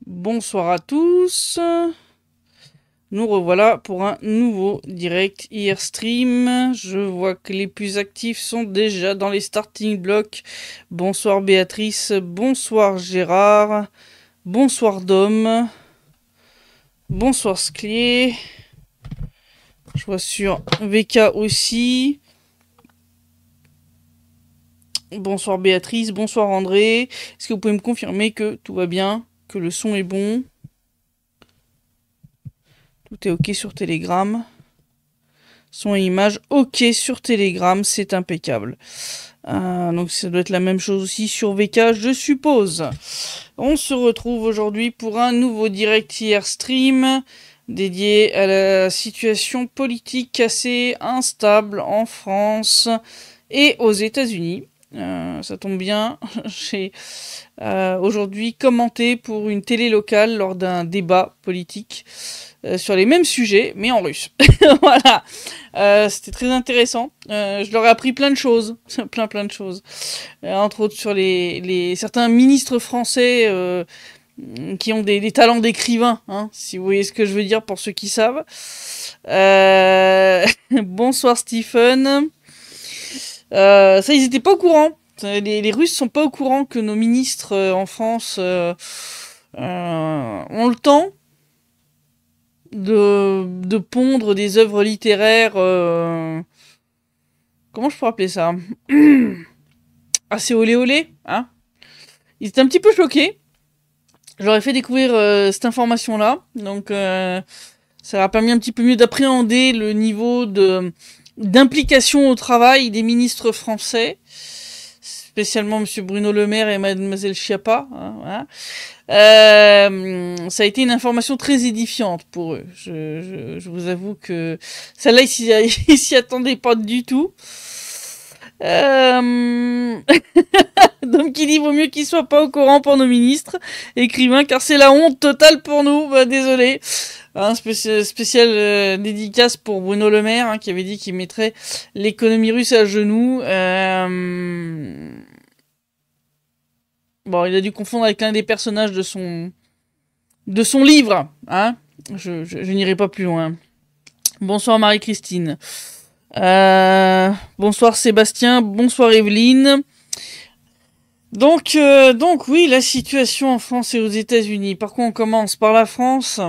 Bonsoir à tous, nous revoilà pour un nouveau direct hier stream. Je vois que les plus actifs sont déjà dans les starting blocks. Bonsoir Béatrice, bonsoir Gérard, bonsoir Dom, bonsoir Sclier. Je vois sur VK aussi. Bonsoir Béatrice, bonsoir André. Est-ce que vous pouvez me confirmer que tout va bien, que le son est bon? Tout est ok sur Telegram. Son et image ok sur Telegram, c'est impeccable. Donc ça doit être la même chose aussi sur VK, je suppose. On se retrouve aujourd'hui pour un nouveau direct hier stream dédié à la situation politique assez instable en France et aux États-Unis. Ça tombe bien, j'ai aujourd'hui commenté pour une télé locale lors d'un débat politique sur les mêmes sujets, mais en russe. Voilà, c'était très intéressant. Je leur ai appris plein de choses, plein de choses. Entre autres sur certains ministres français qui ont des talents d'écrivain, hein, si vous voyez ce que je veux dire pour ceux qui savent. Bonsoir Stephen. Ça, ils étaient pas au courant. Les Russes sont pas au courant que nos ministres en France ont le temps de pondre des œuvres littéraires. Comment je pourrais appeler ça? Assez olé, hein? Ils étaient un petit peu choqués. Je leur ai fait découvrir cette information-là. Donc, ça a permis un petit peu mieux d'appréhender le niveau d'implication au travail des ministres français, spécialement Monsieur Bruno Le Maire et Mademoiselle Schiappa. Hein, voilà. Ça a été une information très édifiante pour eux. Je vous avoue que celle-là, ils s'y attendaient pas du tout. Donc il dit vaut mieux qu'ils soient pas au courant pour nos ministres écrivains, car c'est la honte totale pour nous. Bah, désolé. Un spécial dédicace pour Bruno Le Maire, hein, qui avait dit qu'il mettrait l'économie russe à genoux. Bon, il a dû confondre avec l'un des personnages de son livre. Hein, je n'irai pas plus loin. Bonsoir Marie-Christine. Bonsoir Sébastien. Bonsoir Evelyne. Donc oui, la situation en France et aux États-Unis. Par quoi on commence? Par la France.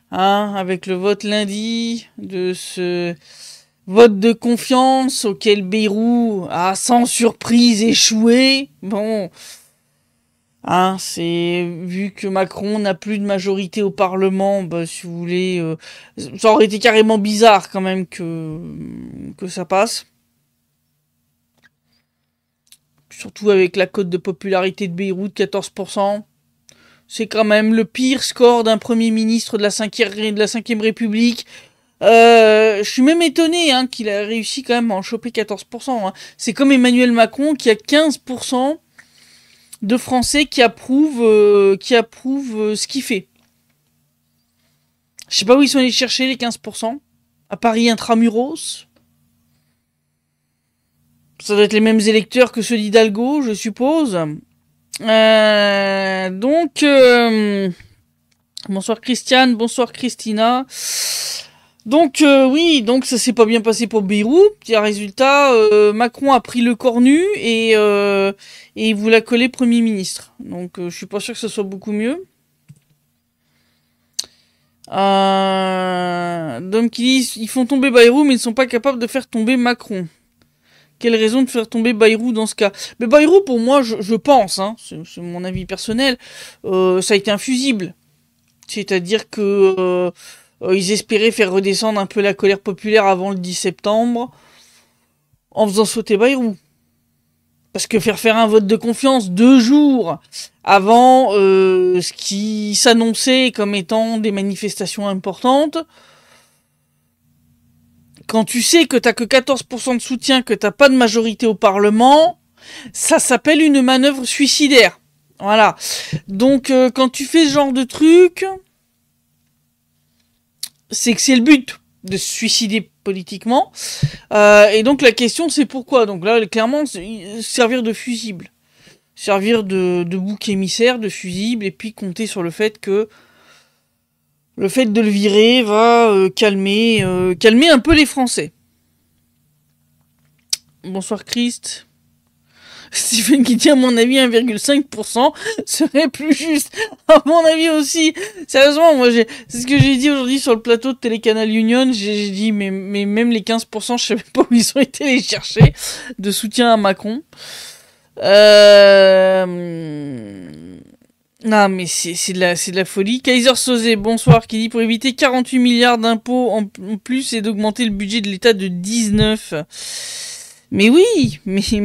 Hein, avec le vote lundi de ce vote de confiance auquel Bayrou a sans surprise échoué. Bon, hein, c'est vu que Macron n'a plus de majorité au Parlement, bah, si vous voulez, ça aurait été carrément bizarre quand même que ça passe. Surtout avec la cote de popularité de Bayrou de 14%. C'est quand même le pire score d'un Premier ministre de la 5e République. Je suis même étonné hein, qu'il a réussi quand même à en choper 14%. Hein. C'est comme Emmanuel Macron qui a 15% de Français qui approuvent ce qu'il fait. Je sais pas où ils sont allés chercher les 15%. À Paris intramuros. Ça doit être les mêmes électeurs que ceux d'Hidalgo, je suppose. Bonsoir Christiane, bonsoir Christina. Donc oui, donc ça s'est pas bien passé pour Bayrou. Résultat, Macron a pris le cornu et il voulait coller Premier ministre. Donc je suis pas sûr que ce soit beaucoup mieux. Donc ils font tomber Bayrou, mais ils ne sont pas capables de faire tomber Macron. Quelle raison de faire tomber Bayrou dans ce cas? Mais Bayrou, pour moi, je pense, hein, c'est mon avis personnel, ça a été un fusible. C'est-à-dire que ils espéraient faire redescendre un peu la colère populaire avant le 10 septembre en faisant sauter Bayrou. Parce que faire un vote de confiance 2 jours avant ce qui s'annonçait comme étant des manifestations importantes, quand tu sais que t'as que 14% de soutien, que t'as pas de majorité au Parlement, ça s'appelle une manœuvre suicidaire. Voilà. Donc, quand tu fais ce genre de truc, c'est que c'est le but de se suicider politiquement. Et donc, la question, c'est pourquoi. Donc là, clairement, servir de fusible. Servir de bouc émissaire, de fusible, et puis compter sur le fait que le fait de le virer va calmer un peu les Français. Bonsoir Christ. Stephen qui dit à mon avis 1,5% serait plus juste. À mon avis aussi. Sérieusement, moi c'est ce que j'ai dit aujourd'hui sur le plateau de Télécanal Union. J'ai dit mais même les 15%, je sais même pas où ils ont été les chercher de soutien à Macron. Non mais c'est de la folie. Kaiser Sosé, bonsoir, qui dit pour éviter 48 milliards d'impôts en plus et d'augmenter le budget de l'État de 19. Mais oui, mais c'est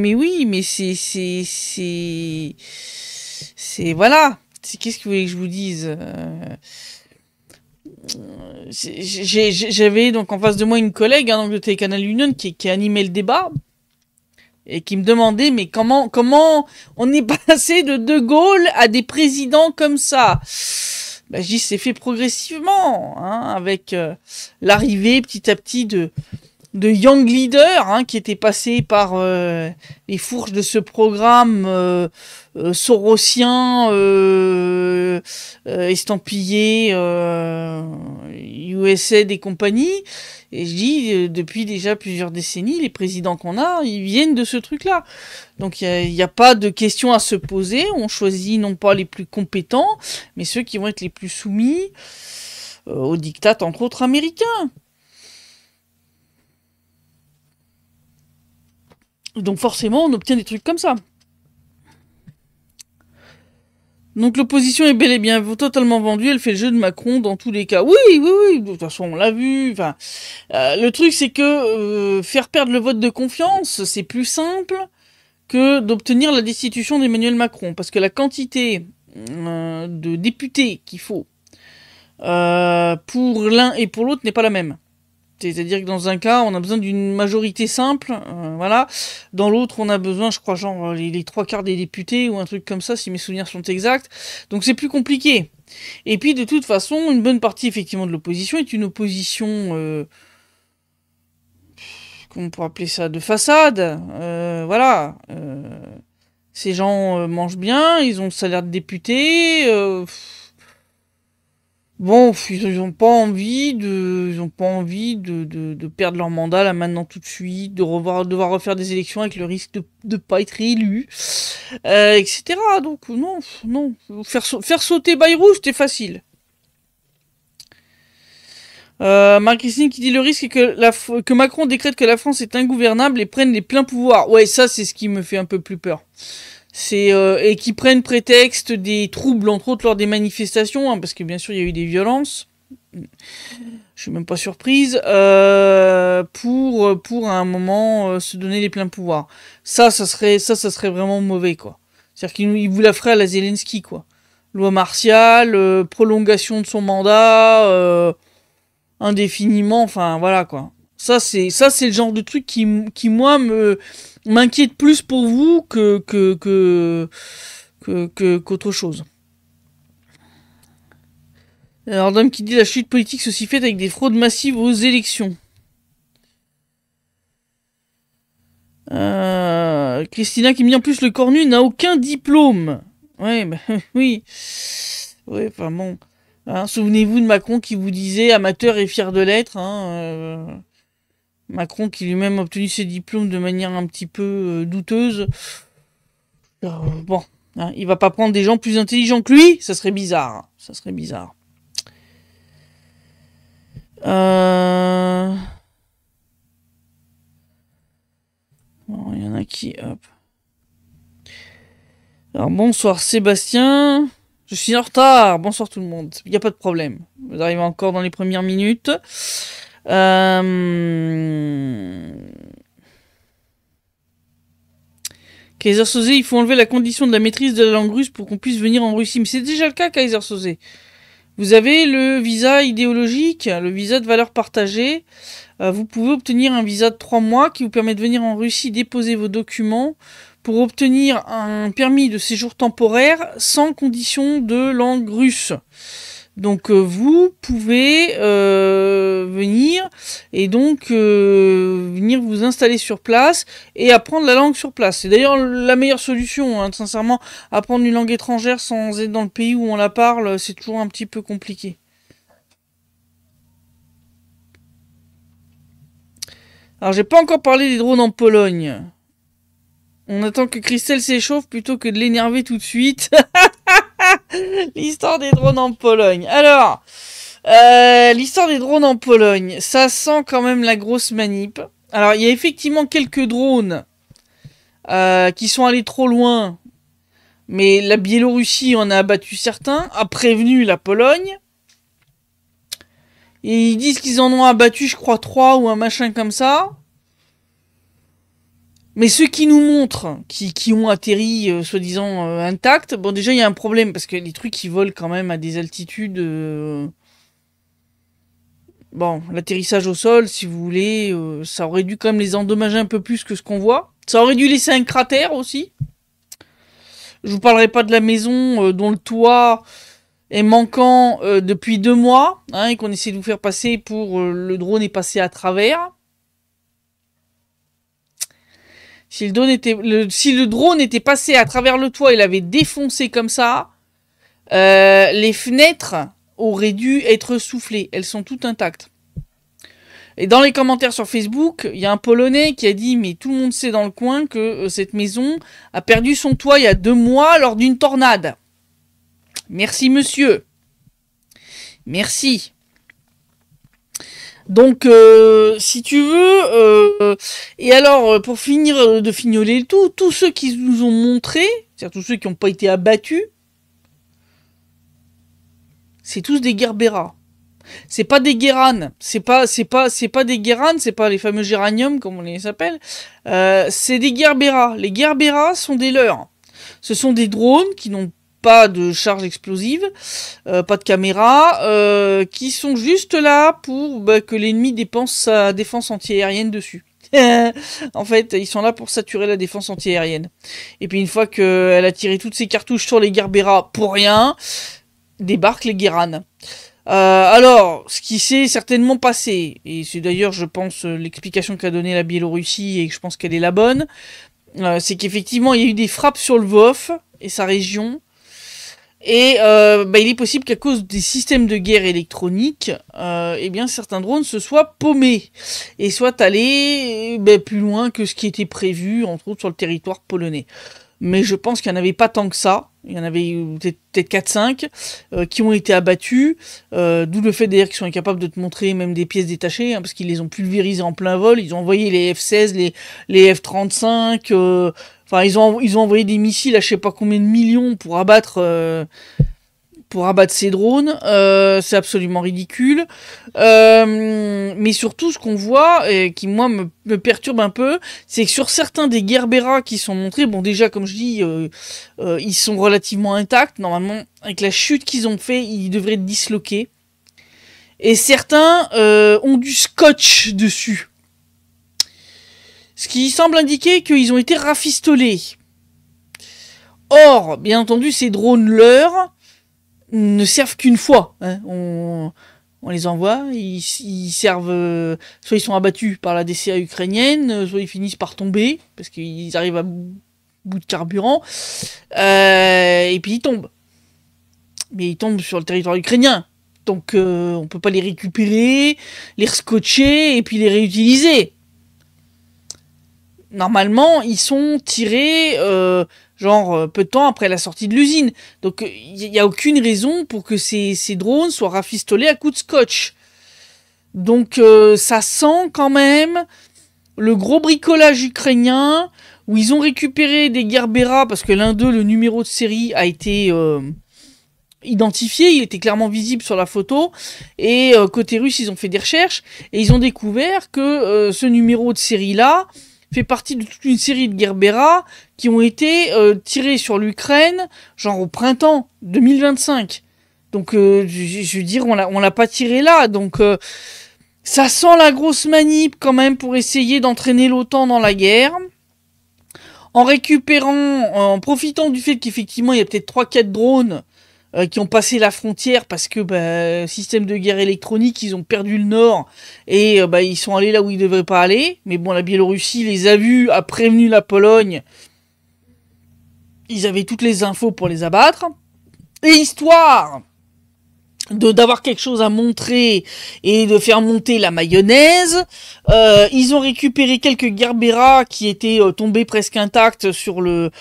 voilà. Qu'est-ce que vous voulez que je vous dise J'avais donc en face de moi une collègue donc de Télécanal Union qui animait le débat et qui me demandait mais comment on est passé de Gaulle à des présidents comme ça. Ben, je dis c'est fait progressivement avec l'arrivée petit à petit de young leader qui était passé par les fourches de ce programme sorosien estampillé USAID et compagnie. Et je dis depuis déjà plusieurs décennies, les présidents qu'on a, ils viennent de ce truc-là. Donc il y a pas de question à se poser. On choisit non pas les plus compétents, mais ceux qui vont être les plus soumis aux diktats, entre autres américains. Donc forcément, on obtient des trucs comme ça. Donc l'opposition est bel et bien totalement vendue, elle fait le jeu de Macron dans tous les cas. Oui, de toute façon on l'a vu. Enfin, le truc c'est que faire perdre le vote de confiance, c'est plus simple que d'obtenir la destitution d'Emmanuel Macron. Parce que la quantité de députés qu'il faut pour l'un et pour l'autre n'est pas la même. C'est-à-dire que dans un cas, on a besoin d'une majorité simple, voilà. Dans l'autre, on a besoin, je crois, genre les 3/4 des députés ou un truc comme ça, si mes souvenirs sont exacts. Donc c'est plus compliqué. Et puis de toute façon, une bonne partie effectivement de l'opposition est une opposition, comment on pourrait appeler ça, de façade. Voilà. Ces gens mangent bien, ils ont le salaire de député. Bon, ils ont pas envie de perdre leur mandat là maintenant tout de suite, de devoir refaire des élections avec le risque de pas être réélu, etc. Donc non, faire sauter Bayrou, c'était facile. Marie-Christine qui dit le risque est que Macron décrète que la France est ingouvernable et prenne les pleins pouvoirs. Ouais, ça c'est ce qui me fait un peu plus peur. Et qui prennent prétexte des troubles, entre autres lors des manifestations, parce que bien sûr il y a eu des violences. Je suis même pas surprise. Pour à un moment se donner les pleins pouvoirs. Ça serait vraiment mauvais, quoi. C'est-à-dire qu'il vous la ferait à la Zelensky, quoi. Loi martiale, prolongation de son mandat, indéfiniment, enfin voilà, quoi. Ça c'est le genre de truc qui moi m'inquiète plus pour vous qu'autre chose. Alors Dame qui dit la chute politique se s'y fait avec des fraudes massives aux élections. Christina qui me dit en plus le cornu n'a aucun diplôme. Ouais, bah oui. Ouais, enfin bon. Souvenez-vous de Macron qui vous disait amateur et fier de l'être. Macron qui lui-même a obtenu ses diplômes de manière un petit peu douteuse. Bon, il va pas prendre des gens plus intelligents que lui, ça serait bizarre. Ça serait bizarre. Bon, il y en a qui... Hop. Alors bonsoir Sébastien. Je suis en retard. Bonsoir tout le monde. Il n'y a pas de problème. Vous arrivez encore dans les premières minutes. Kaiser Sosé, il faut enlever la condition de la maîtrise de la langue russe pour qu'on puisse venir en Russie. Mais c'est déjà le cas, Kaiser Sosé. Vous avez le visa idéologique, le visa de valeur partagée. Vous pouvez obtenir un visa de 3 mois qui vous permet de venir en Russie, déposer vos documents pour obtenir un permis de séjour temporaire sans condition de langue russe. Donc vous pouvez venir et donc venir vous installer sur place et apprendre la langue sur place. C'est d'ailleurs la meilleure solution, hein, sincèrement. Apprendre une langue étrangère sans être dans le pays où on la parle, c'est toujours un petit peu compliqué. Alors j'ai pas encore parlé des drones en Pologne. On attend que Christelle s'échauffe plutôt que de l'énerver tout de suite. L'histoire des drones en Pologne. Alors, l'histoire des drones en Pologne, ça sent quand même la grosse manip. Alors, il y a effectivement quelques drones qui sont allés trop loin, mais la Biélorussie en a abattu certains, a prévenu la Pologne. Et ils disent qu'ils en ont abattu, je crois, 3 ou un machin comme ça. Mais ceux qui nous montrent, qui ont atterri, soi-disant, intacts, bon, déjà, il y a un problème, parce que les trucs, ils volent quand même à des altitudes... Bon, l'atterrissage au sol, si vous voulez, ça aurait dû quand même les endommager un peu plus que ce qu'on voit. Ça aurait dû laisser un cratère, aussi. Je vous parlerai pas de la maison dont le toit est manquant depuis 2 mois, hein, et qu'on essaie de vous faire passer pour le drone est passé à travers. Si le drone était passé à travers le toit et l'avait défoncé comme ça, les fenêtres auraient dû être soufflées. Elles sont toutes intactes. Et dans les commentaires sur Facebook, il y a un Polonais qui a dit « Mais tout le monde sait dans le coin que cette maison a perdu son toit il y a 2 mois lors d'une tornade. » Merci monsieur. Merci. Donc, si tu veux, et alors, pour finir de fignoler le tout, tous ceux qui nous ont montré, c'est-à-dire tous ceux qui n'ont pas été abattus, c'est tous des Gerbera. C'est pas des Guéranes, c'est pas des Guéranes, c'est pas les fameux géraniums comme on les appelle, c'est des Gerbera. Les Gerbera sont des leurs. Ce sont des drones qui n'ont pas de charge explosive, pas de caméra, qui sont juste là pour que l'ennemi dépense sa défense antiaérienne dessus. En fait, ils sont là pour saturer la défense antiaérienne. Et puis une fois qu'elle a tiré toutes ses cartouches sur les Gerbera pour rien, débarquent les Guéranes. Alors, ce qui s'est certainement passé, et c'est d'ailleurs, je pense, l'explication qu'a donnée la Biélorussie, et que je pense qu'elle est la bonne, c'est qu'effectivement, il y a eu des frappes sur le Lvov et sa région, et il est possible qu'à cause des systèmes de guerre électroniques, eh bien certains drones se soient paumés et soient allés plus loin que ce qui était prévu, entre autres sur le territoire polonais. Mais je pense qu'il n'y en avait pas tant que ça. Il y en avait peut-être 4-5 qui ont été abattus, d'où le fait d'ailleurs qu'ils sont incapables de te montrer même des pièces détachées, hein, parce qu'ils les ont pulvérisées en plein vol. Ils ont envoyé les F-16, les F-35, enfin ils ont envoyé des missiles à je sais pas combien de millions pour abattre ces drones. C'est absolument ridicule. Mais surtout, ce qu'on voit, et qui moi me perturbe un peu, c'est que sur certains des Gerbera qui sont montrés, bon déjà comme je dis, ils sont relativement intacts. Normalement, avec la chute qu'ils ont fait, ils devraient être disloqués. Et certains ont du scotch dessus. Ce qui semble indiquer qu'ils ont été rafistolés. Or, bien entendu, ces drones leurs ne servent qu'une fois. Hein. On les envoie, ils servent... soit ils sont abattus par la DCA ukrainienne, soit ils finissent par tomber, parce qu'ils arrivent à bout de carburant, et puis ils tombent. Mais ils tombent sur le territoire ukrainien. Donc on peut pas les récupérer, les rescotcher, et puis les réutiliser. Normalement, ils sont tirés... peu de temps après la sortie de l'usine. Donc il n'y a aucune raison pour que ces drones soient rafistolés à coups de scotch. Donc ça sent quand même le gros bricolage ukrainien, où ils ont récupéré des Gerbera, parce que l'un d'eux, le numéro de série, a été identifié, il était clairement visible sur la photo, et côté russe, ils ont fait des recherches, et ils ont découvert que ce numéro de série-là fait partie de toute une série de Gerbera qui ont été tirés sur l'Ukraine, genre au printemps 2025. Donc, je veux dire, on l'a pas tiré là. Donc, ça sent la grosse manip quand même pour essayer d'entraîner l'OTAN dans la guerre. en récupérant, en profitant du fait qu'effectivement il y a peut-être 3-4 drones qui ont passé la frontière parce que système de guerre électronique, ils ont perdu le nord et ils sont allés là où ils ne devraient pas aller. Mais bon, la Biélorussie les a vus, a prévenu la Pologne. Ils avaient toutes les infos pour les abattre. Et histoire d'avoir quelque chose à montrer et de faire monter la mayonnaise, ils ont récupéré quelques Gerbera qui étaient tombés presque intacts sur le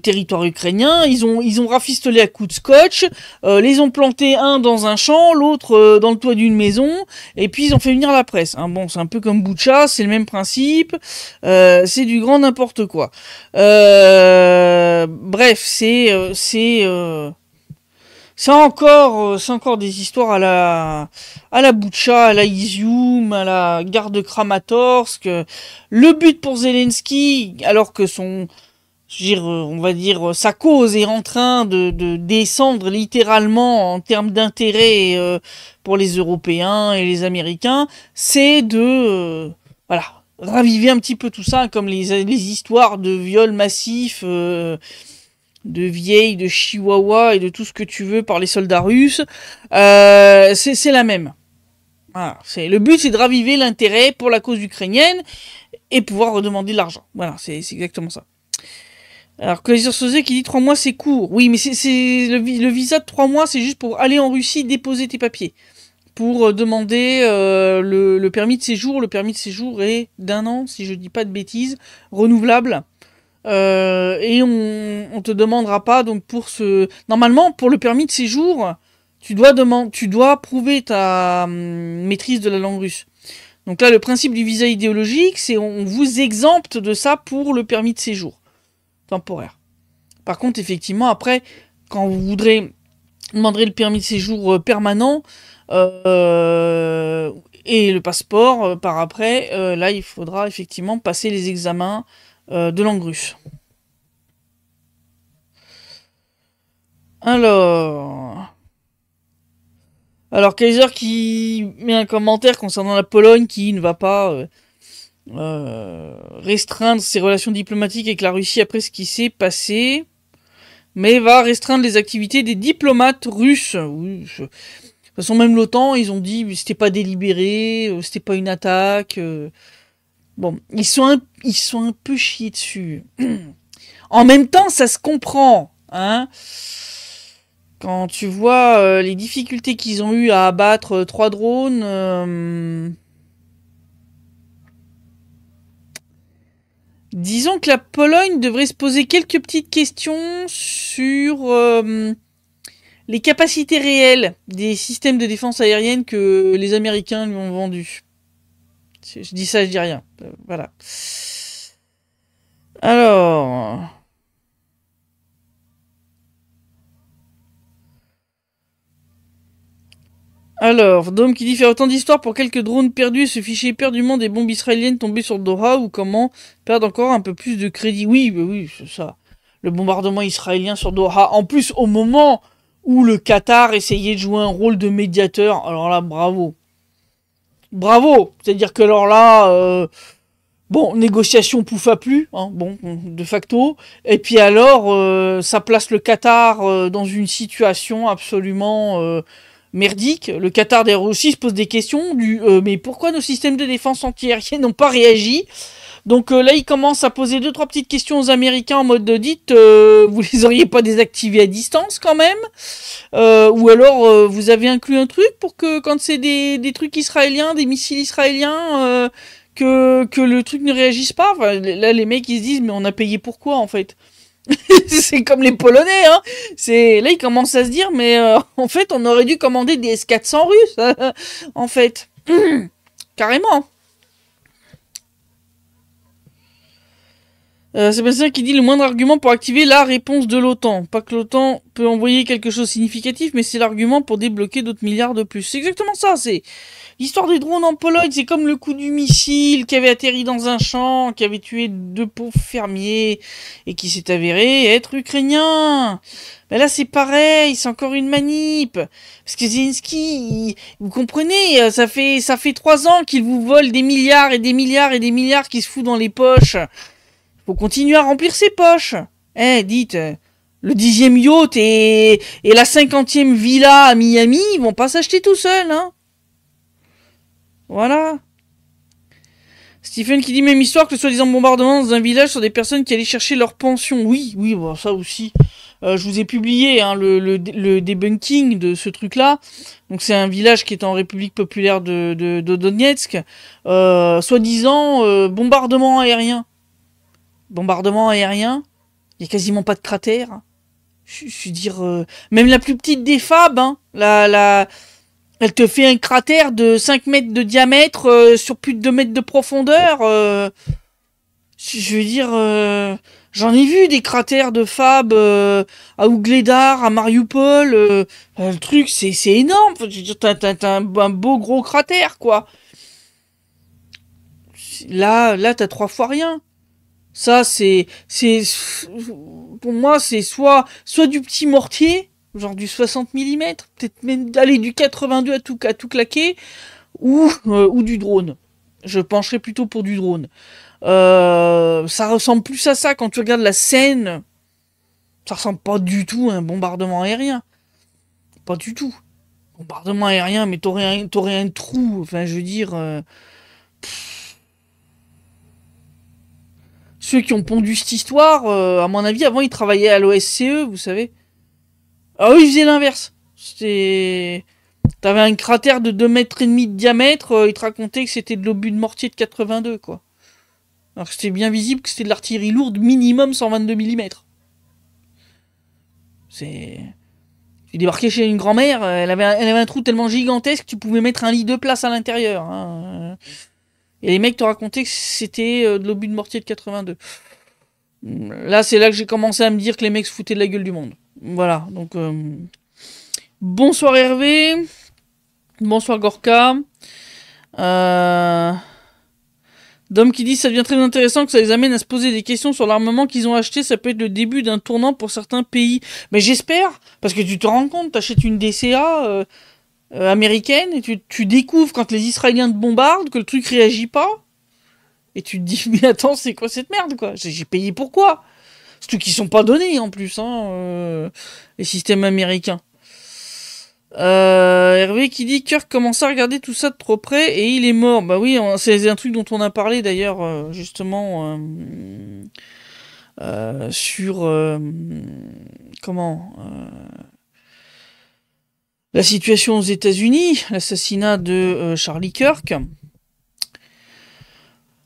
territoire ukrainien. Ils ont rafistolé à coups de scotch, les ont plantés un dans un champ, l'autre dans le toit d'une maison, et puis ils ont fait venir la presse. Hein, bon, c'est un peu comme Boutcha, c'est le même principe, c'est du grand n'importe quoi. Bref, c'est encore des histoires à la Boutcha, à la Izium, à la gare de Kramatorsk. Le but pour Zelensky, alors que on va dire, sa cause est en train de descendre littéralement en termes d'intérêt pour les Européens et les Américains, c'est de, raviver un petit peu tout ça, comme les histoires de viols massifs, de vieilles, de chihuahua et de tout ce que tu veux par les soldats russes, c'est la même. Voilà, le but, c'est de raviver l'intérêt pour la cause ukrainienne et pouvoir redemander de l'argent. Voilà, c'est exactement ça. Alors, Kaiser Soze qui dit 3 mois, c'est court. Oui, mais le visa de 3 mois, c'est juste pour aller en Russie, déposer tes papiers. Pour demander le permis de séjour. Le permis de séjour est d'1 an, si je dis pas de bêtises, renouvelable. Et on te demandera pas, donc normalement, pour le permis de séjour, tu dois prouver ta maîtrise de la langue russe. Donc là, le principe du visa idéologique, c'est on vous exempte de ça pour le permis de séjour temporaire. Par contre, effectivement, après, quand vous demanderez le permis de séjour permanent et le passeport par après, là, il faudra effectivement passer les examens de langue russe. Alors Kaiser qui met un commentaire concernant la Pologne qui ne va pas restreindre ses relations diplomatiques avec la Russie après ce qui s'est passé, mais va restreindre les activités des diplomates russes. Oui, de toute façon, même l'OTAN, ils ont dit que c'était pas délibéré, c'était pas une attaque. Bon, ils sont un peu chiés dessus. En même temps, ça se comprend, hein. Quand tu vois les difficultés qu'ils ont eu à abattre 3 drones, disons que la Pologne devrait se poser quelques petites questions sur les capacités réelles des systèmes de défense aérienne que les Américains lui ont vendus. Je dis ça, je dis rien. Voilà. Alors, Dom qui dit faire autant d'histoires pour quelques drones perdus et se ficher éperdument des bombes israéliennes tombées sur Doha, ou comment perdre encore un peu plus de crédit. Oui, c'est ça. Le bombardement israélien sur Doha. En plus, au moment où le Qatar essayait de jouer un rôle de médiateur, alors là, bravo. Bravo. C'est-à-dire que alors là, négociation pouf à plus, hein, de facto. Et puis alors, ça place le Qatar dans une situation absolument merdique. Le Qatar d'ailleurs aussi se pose des questions mais pourquoi nos systèmes de défense antiaérienne n'ont pas réagi? Donc là, il commence à poser 2-3 petites questions aux Américains en mode de dites, vous les auriez pas désactivés à distance quand même? Ou alors vous avez inclus un truc pour que quand c'est des trucs israéliens, des missiles israéliens, que le truc ne réagisse pas? Enfin, là, les mecs ils se disent mais on a payé pourquoi en fait? C'est comme les Polonais, hein. Là ils commencent à se dire mais en fait on aurait dû commander des S-400 russes, en fait. Carrément. Sébastien qui dit le moindre argument pour activer la réponse de l'OTAN. Pas que l'OTAN peut envoyer quelque chose de significatif, mais c'est l'argument pour débloquer d'autres milliards de plus. C'est exactement ça, c'est l'histoire des drones en Pologne, c'est comme le coup du missile qui avait atterri dans un champ, qui avait tué 2 pauvres fermiers, et qui s'est avéré être ukrainien. Ben là c'est pareil, c'est encore une manip. Parce que Zelensky, vous comprenez, ça fait 3 ans qu'il vous vole des milliards et des milliards et des milliards qui se fout dans les poches. Faut continuer à remplir ses poches. Eh, dites, le 10e yacht et la 50e villa à Miami, ils vont pas s'acheter tout seuls, hein. Voilà. Stephen qui dit même histoire que le soi-disant bombardement dans un village sur des personnes qui allaient chercher leur pension. Oui, bon, ça aussi. Je vous ai publié hein, le debunking de ce truc-là. Donc c'est un village qui est en République populaire de Donetsk. Soi-disant bombardement aérien. Bombardement aérien. Il n'y a quasiment pas de cratère. Je veux dire, même la plus petite des fabs, hein, elle te fait un cratère de 5 mètres de diamètre sur plus de 2 mètres de profondeur. Je veux dire, j'en ai vu des cratères de fab à Ougledar, à Mariupol. Le truc, c'est énorme. Je veux dire, t'as un beau gros cratère, quoi. Là, t'as 3 fois rien. Ça, pour moi, c'est soit du petit mortier, genre du 60 mm, peut-être même d'aller du 82 à tout claquer, ou du drone. Je pencherais plutôt pour du drone. Ça ressemble plus à ça quand tu regardes la scène. Ça ressemble pas du tout à un bombardement aérien. Pas du tout. Bombardement aérien, mais t'aurais un trou. Enfin, je veux dire. Ceux qui ont pondu cette histoire, à mon avis, avant ils travaillaient à l'OSCE, vous savez. Ah oui, ils faisaient l'inverse. T'avais un cratère de 2,5 mètres de diamètre, ils te racontaient que c'était de l'obus de mortier de 82, quoi. Alors que c'était bien visible que c'était de l'artillerie lourde, minimum 122 mm. J'ai débarqué chez une grand-mère, elle avait un trou tellement gigantesque que tu pouvais mettre un lit de place à l'intérieur. Hein. Et les mecs te racontaient que c'était de l'obus de mortier de 82. Là, c'est là que j'ai commencé à me dire que les mecs se foutaient de la gueule du monde. Voilà, donc... Bonsoir Hervé. Bonsoir Gorka. Dom qui dit ça devient très intéressant que ça les amène à se poser des questions sur l'armement qu'ils ont acheté. Ça peut être le début d'un tournant pour certains pays. Mais j'espère, parce que tu te rends compte, t'achètes une DCA... américaine, et tu découvres quand les Israéliens te bombardent que le truc réagit pas, et tu te dis mais attends c'est quoi cette merde quoi, j'ai payé pourquoi, surtout qu'ils sont pas donnés en plus hein, les systèmes américains. Hervé qui dit Kirk commence à regarder tout ça de trop près et il est mort. Bah oui, c'est un truc dont on a parlé d'ailleurs justement sur la situation aux États-Unis, l'assassinat de Charlie Kirk.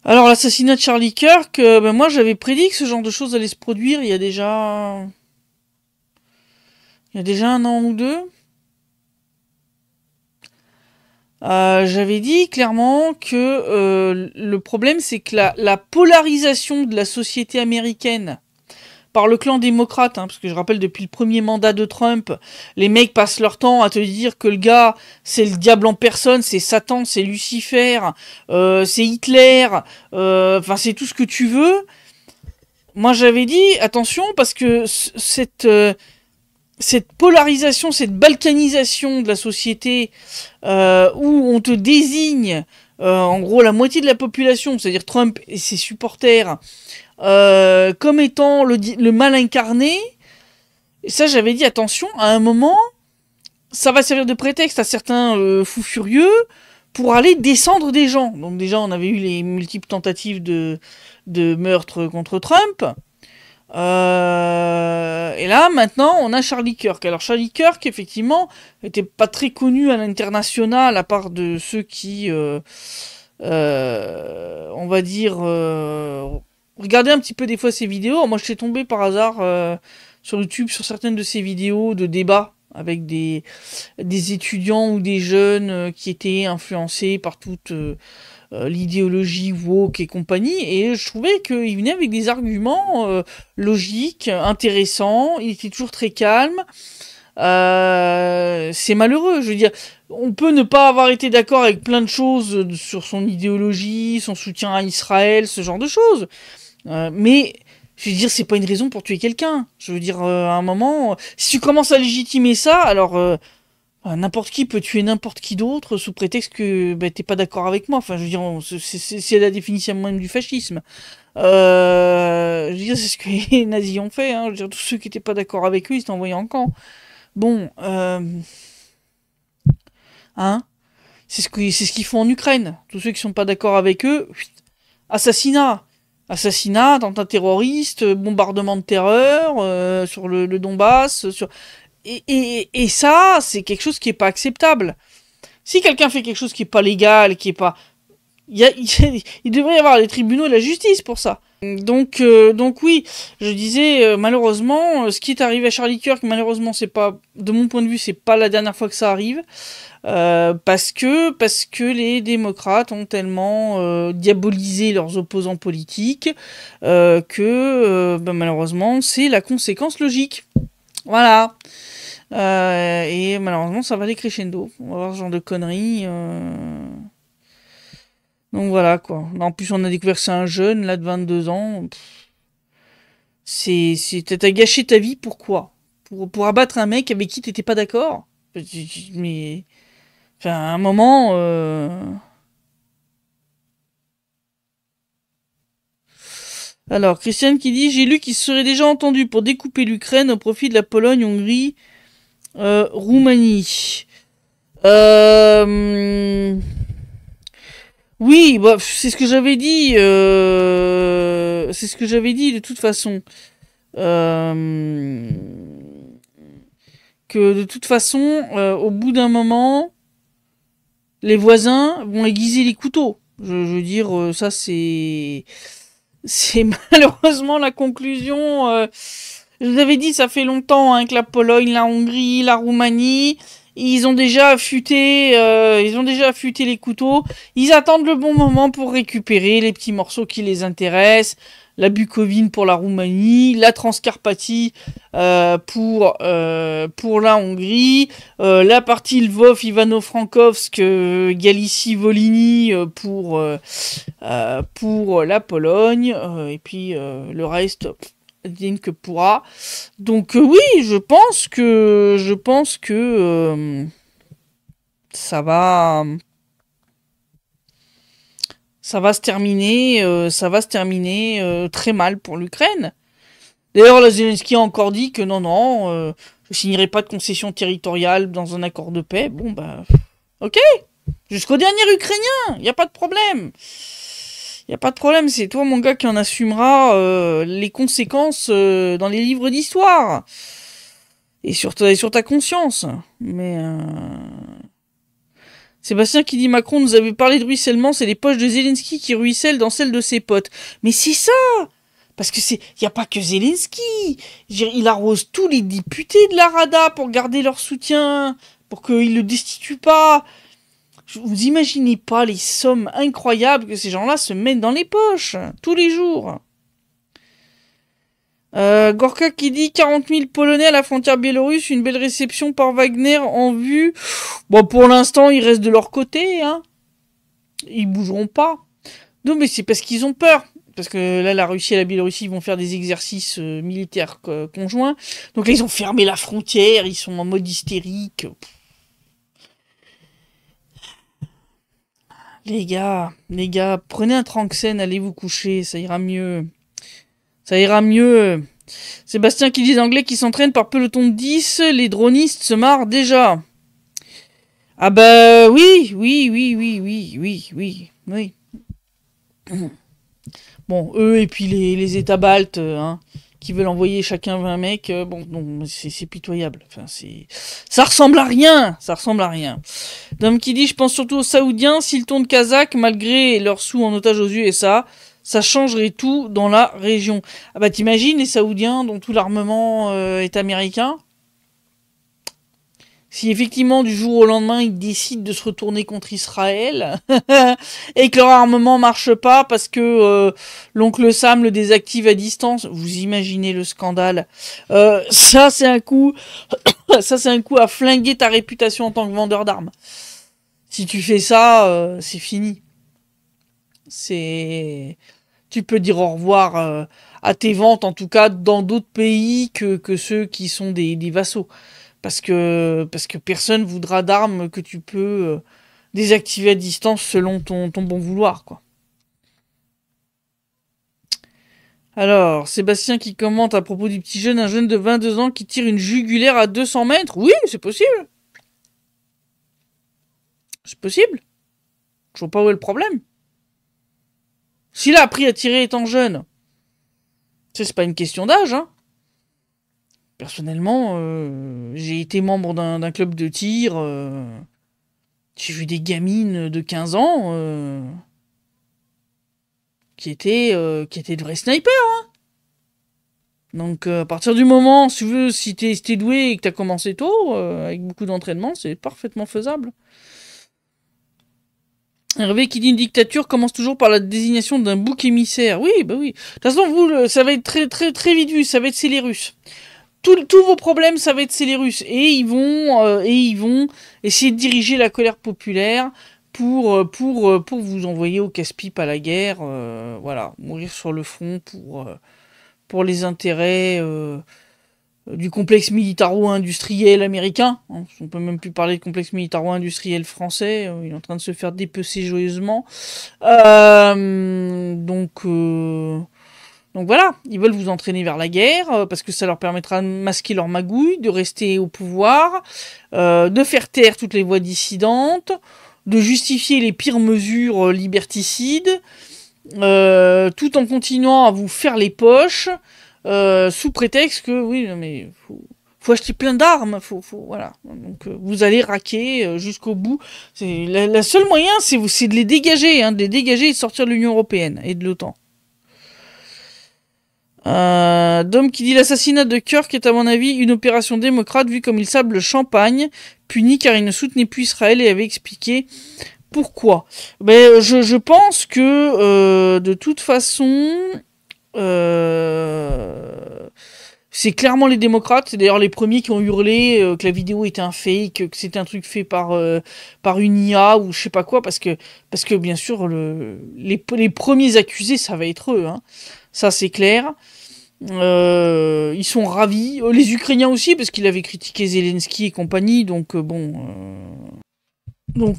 Alors l'assassinat de Charlie Kirk, moi j'avais prédit que ce genre de choses allait se produire il y a déjà un an ou deux. J'avais dit clairement que le problème c'est que la polarisation de la société américaine par le clan démocrate, hein, parce que je rappelle depuis le premier mandat de Trump, les mecs passent leur temps à te dire que le gars c'est le diable en personne, c'est Satan, c'est Lucifer, c'est Hitler, enfin c'est tout ce que tu veux. Moi j'avais dit attention parce que cette polarisation, cette balkanisation de la société où on te désigne en gros la moitié de la population, c'est-à-dire Trump et ses supporters, comme étant le mal incarné, et ça j'avais dit attention, à un moment, ça va servir de prétexte à certains fous furieux pour aller descendre des gens. Donc déjà on avait eu les multiples tentatives de meurtre contre Trump. Et là maintenant on a Charlie Kirk. Alors Charlie Kirk effectivement était pas très connu à l'international à part de ceux qui on va dire regardez un petit peu des fois ses vidéos. Moi je suis tombé par hasard sur YouTube sur certaines de ses vidéos de débat avec des étudiants ou des jeunes qui étaient influencés par toute l'idéologie woke et compagnie, et je trouvais qu'il venait avec des arguments logiques, intéressants, il était toujours très calme. C'est malheureux, je veux dire, on peut ne pas avoir été d'accord avec plein de choses sur son idéologie, son soutien à Israël, ce genre de choses, mais je veux dire, c'est pas une raison pour tuer quelqu'un. Je veux dire, à un moment, si tu commences à légitimer ça, alors Enfin, n'importe qui peut tuer n'importe qui d'autre sous prétexte que bah, t'es pas d'accord avec moi. Enfin, je veux dire, c'est la définition même du fascisme. Je veux dire, c'est ce que les nazis ont fait. Hein. Je veux dire, tous ceux qui étaient pas d'accord avec eux, ils étaient envoyés en camp. Bon, hein, c'est ce qu'ils font en Ukraine. Tous ceux qui sont pas d'accord avec eux, assassinat. Assassinat, attentat terroriste, bombardement de terreur sur le Donbass. Et ça, c'est quelque chose qui est pas acceptable. Si quelqu'un fait quelque chose qui est pas légal, qui est pas... il devrait y avoir les tribunaux et la justice pour ça. Donc oui, je disais, malheureusement, ce qui est arrivé à Charlie Kirk, malheureusement, c'est pas, de mon point de vue, c'est pas la dernière fois que ça arrive. Parce que les démocrates ont tellement diabolisé leurs opposants politiques que malheureusement c'est la conséquence logique. Voilà. Et malheureusement ça va aller crescendo. On va voir ce genre de conneries. Donc voilà quoi. Là, en plus on a découvert que c'est un jeune là de 22 ans. T'as gâché ta vie pourquoi pour abattre un mec avec qui t'étais pas d'accord. Mais enfin, à un moment... Alors, Christiane qui dit, j'ai lu qu'il serait déjà entendu pour découper l'Ukraine au profit de la Pologne, Hongrie, Roumanie. Oui, bah, c'est ce que j'avais dit. C'est ce que j'avais dit de toute façon. Euh, que de toute façon, au bout d'un moment, les voisins vont aiguiser les couteaux. Je veux dire, ça c'est malheureusement la conclusion. Je vous avais dit, ça fait longtemps hein, que la Pologne, la Hongrie, la Roumanie, ils ont déjà affûté les couteaux. Ils attendent le bon moment pour récupérer les petits morceaux qui les intéressent. La Bucovine pour la Roumanie, la Transcarpathie pour la Hongrie, la partie Lvov, Ivano-Frankovsk, Galicie-Volhynie pour la Pologne, et puis le reste, digne que pourra. Donc oui, je pense que ça va ça va se terminer très mal pour l'Ukraine. D'ailleurs, la Zelensky a encore dit que non, je signerai pas de concession territoriale dans un accord de paix. Bon bah, ok, jusqu'au dernier Ukrainien, y a pas de problème. Y a pas de problème, c'est toi mon gars qui en assumera les conséquences dans les livres d'histoire et sur ta conscience. Mais Sébastien qui dit Macron nous avait parlé de ruissellement, c'est les poches de Zelensky qui ruissellent dans celles de ses potes. Mais c'est ça. Parce que y a pas que Zelensky. Il arrose tous les députés de la Rada pour garder leur soutien, pour qu'ils le destituent pas. Vous imaginez pas les sommes incroyables que ces gens-là se mettent dans les poches, tous les jours. Gorka qui dit 40 000 Polonais à la frontière biélorusse, une belle réception par Wagner en vue. Bon, pour l'instant, ils restent de leur côté, hein. Ils bougeront pas. Non, mais c'est parce qu'ils ont peur. Parce que là, la Russie et la Biélorussie vont faire des exercices militaires conjoints. Donc là, ils ont fermé la frontière, ils sont en mode hystérique. Les gars, prenez un Tranxène, allez vous coucher, ça ira mieux. Ça ira mieux. Sébastien qui dit les Anglais qui s'entraînent par peloton de 10, les dronistes se marrent déjà. Ah bah oui. Bon, eux et puis les États baltes, hein, qui veulent envoyer chacun 20 mecs, bon, non, c'est pitoyable. Enfin, ça ressemble à rien. Dom qui dit, je pense surtout aux Saoudiens, s'ils tournent kazakh, malgré leurs sous en otage aux USA, ça changerait tout dans la région. Ah bah t'imagines les Saoudiens dont tout l'armement est américain. Si effectivement du jour au lendemain ils décident de se retourner contre Israël et que leur armement marche pas parce que l'oncle Sam le désactive à distance, vous imaginez le scandale. Ça c'est un coup à flinguer ta réputation en tant que vendeur d'armes. Si tu fais ça, c'est fini. Tu peux dire au revoir à tes ventes, en tout cas dans d'autres pays que ceux qui sont des vassaux. Parce que personne voudra d'armes que tu peux désactiver à distance selon ton bon vouloir, quoi. Alors, Sébastien qui commente à propos du petit jeune, un jeune de 22 ans qui tire une jugulaire à 200 mètres. Oui, c'est possible. C'est possible. Je vois pas où est le problème. S'il a appris à tirer étant jeune, c'est pas une question d'âge, hein. Personnellement, j'ai été membre d'un club de tir. J'ai vu des gamines de 15 ans qui étaient de vrais snipers. Hein. Donc, à partir du moment, si t'es doué et que t'as commencé tôt, avec beaucoup d'entraînement, c'est parfaitement faisable. Hervé qui dit une dictature commence toujours par la désignation d'un bouc émissaire. Oui, bah oui. De toute façon, ça va être très, très, très vite vu. Ça va être c'est les Russes. Tous vos problèmes, ça va être c'est les Russes. Et ils vont essayer de diriger la colère populaire pour vous envoyer au casse-pipe à la guerre. Voilà, mourir sur le front pour les intérêts du complexe militaro-industriel américain. On peut même plus parler de complexe militaro-industriel français. Il est en train de se faire dépecer joyeusement. Donc voilà, ils veulent vous entraîner vers la guerre parce que ça leur permettra de masquer leur magouille, de rester au pouvoir, de faire taire toutes les voix dissidentes, de justifier les pires mesures liberticides, tout en continuant à vous faire les poches sous prétexte que oui, mais faut acheter plein d'armes, voilà. Donc vous allez raquer jusqu'au bout. C'est la seule moyen, c'est de les dégager, hein, de les dégager et de sortir de l'Union européenne et de l'OTAN. Dom qui dit l'assassinat de Kirk est à mon avis une opération démocrate vu comme il sable champagne, puni car il ne soutenait plus Israël et avait expliqué pourquoi. Mais je pense que de toute façon c'est clairement les démocrates, c'est d'ailleurs les premiers qui ont hurlé que la vidéo était un fake, que c'était un truc fait par une IA ou je sais pas quoi, parce que bien sûr les premiers accusés ça va être eux, hein. Ça c'est clair. Ils sont ravis. Les Ukrainiens aussi, parce qu'il avait critiqué Zelensky et compagnie, donc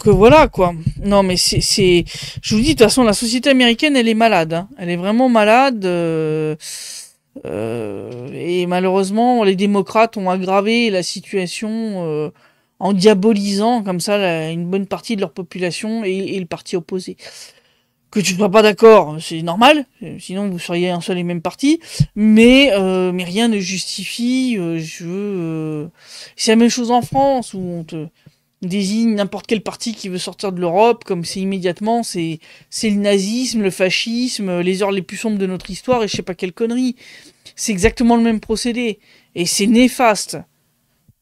voilà quoi. Non mais je vous dis de toute façon la société américaine elle est malade, hein. Elle est vraiment malade. Et malheureusement les démocrates ont aggravé la situation en diabolisant comme ça une bonne partie de leur population et le parti opposé. Que tu ne sois pas d'accord, c'est normal, sinon vous seriez un seul et même parti, mais rien ne justifie, c'est la même chose en France, où on te désigne n'importe quel parti qui veut sortir de l'Europe, comme c'est immédiatement, c'est le nazisme, le fascisme, les heures les plus sombres de notre histoire, et je sais pas quelle connerie. C'est exactement le même procédé, et c'est néfaste.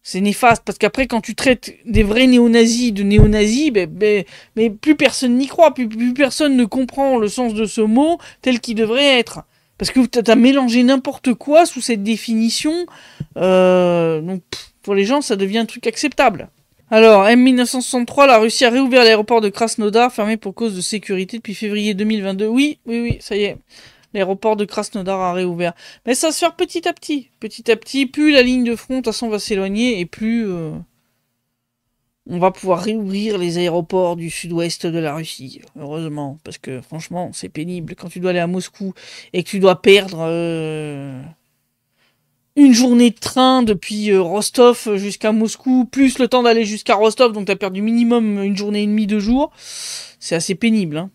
C'est néfaste, parce qu'après, quand tu traites des vrais néo-nazis de néo-nazis, mais plus personne n'y croit, plus personne ne comprend le sens de ce mot tel qu'il devrait être. Parce que t'as mélangé n'importe quoi sous cette définition, donc pour les gens, ça devient un truc acceptable. Alors, M1963, la Russie a réouvert l'aéroport de Krasnodar, fermé pour cause de sécurité depuis février 2022. Oui, ça y est. L'aéroport de Krasnodar a réouvert. Mais ça va se faire petit à petit. Petit à petit, plus la ligne de front, de toute façon, va s'éloigner, et plus on va pouvoir réouvrir les aéroports du sud-ouest de la Russie. Heureusement, parce que franchement, c'est pénible. Quand tu dois aller à Moscou et que tu dois perdre une journée de train depuis Rostov jusqu'à Moscou, plus le temps d'aller jusqu'à Rostov, donc tu as perdu minimum une journée et demie, 2 jours, c'est assez pénible, hein.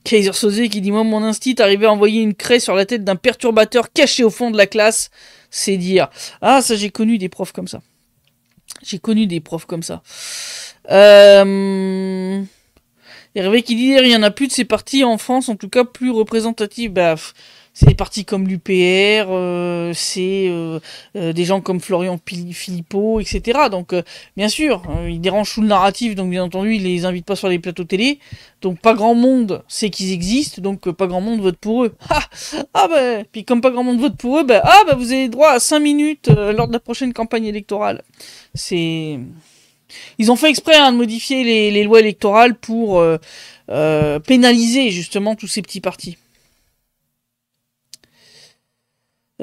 Kaiser Soze qui dit moi mon instinct arrivait à envoyer une craie sur la tête d'un perturbateur caché au fond de la classe, c'est dire. Ah ça j'ai connu des profs comme ça. Hervé qui dit il y en a plus de ces partis en France, en tout cas plus représentatifs. Bah c'est des partis comme l'UPR, c'est des gens comme Florian Philippot, etc. Donc bien sûr, ils dérangent tout le narratif, donc bien entendu ils les invitent pas sur les plateaux télé. Donc pas grand monde sait qu'ils existent, donc pas grand monde vote pour eux. Puis comme pas grand monde vote pour eux, vous avez droit à 5 minutes lors de la prochaine campagne électorale. Ils ont fait exprès de modifier les lois électorales pour pénaliser justement tous ces petits partis.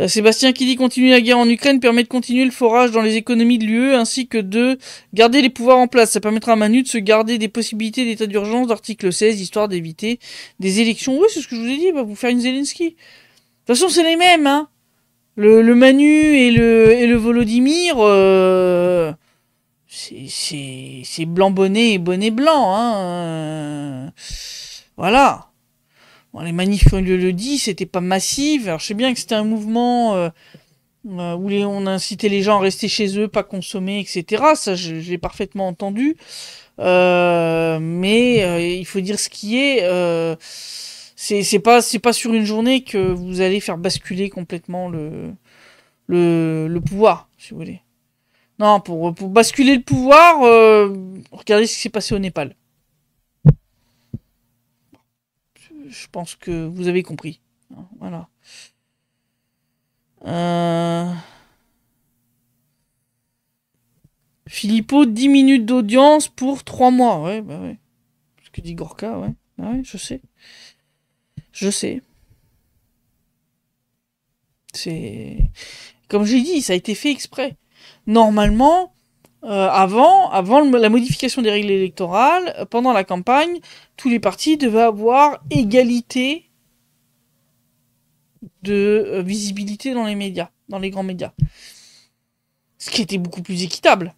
Sébastien qui dit continuer la guerre en Ukraine permet de continuer le forage dans les économies de l'UE ainsi que de garder les pouvoirs en place. Ça permettra à Manu de se garder des possibilités d'état d'urgence d'article 16 histoire d'éviter des élections. Oui, c'est ce que je vous ai dit, bah, vous faire une Zelensky. De toute façon, c'est les mêmes, hein. Le Manu et le Volodymyr, c'est blanc bonnet et bonnet blanc, hein. Voilà. Bon, les manifs, comme le dit, c'était pas massif. Alors je sais bien que c'était un mouvement où on incitait les gens à rester chez eux, pas consommer, etc. Ça, j'ai parfaitement entendu. Mais il faut dire ce qui est. C'est pas sur une journée que vous allez faire basculer complètement le pouvoir, si vous voulez. Non, pour basculer le pouvoir, regardez ce qui s'est passé au Népal. Je pense que vous avez compris. Voilà. Philippot, 10 minutes d'audience pour 3 mois. Ouais, bah ouais. Ce que dit Gorka, ouais. Ah ouais, je sais. Je sais. C'est... Comme j'ai dit, ça a été fait exprès. Normalement, avant la modification des règles électorales, pendant la campagne, tous les partis devaient avoir égalité de visibilité dans les médias, dans les grands médias. Ce qui était beaucoup plus équitable.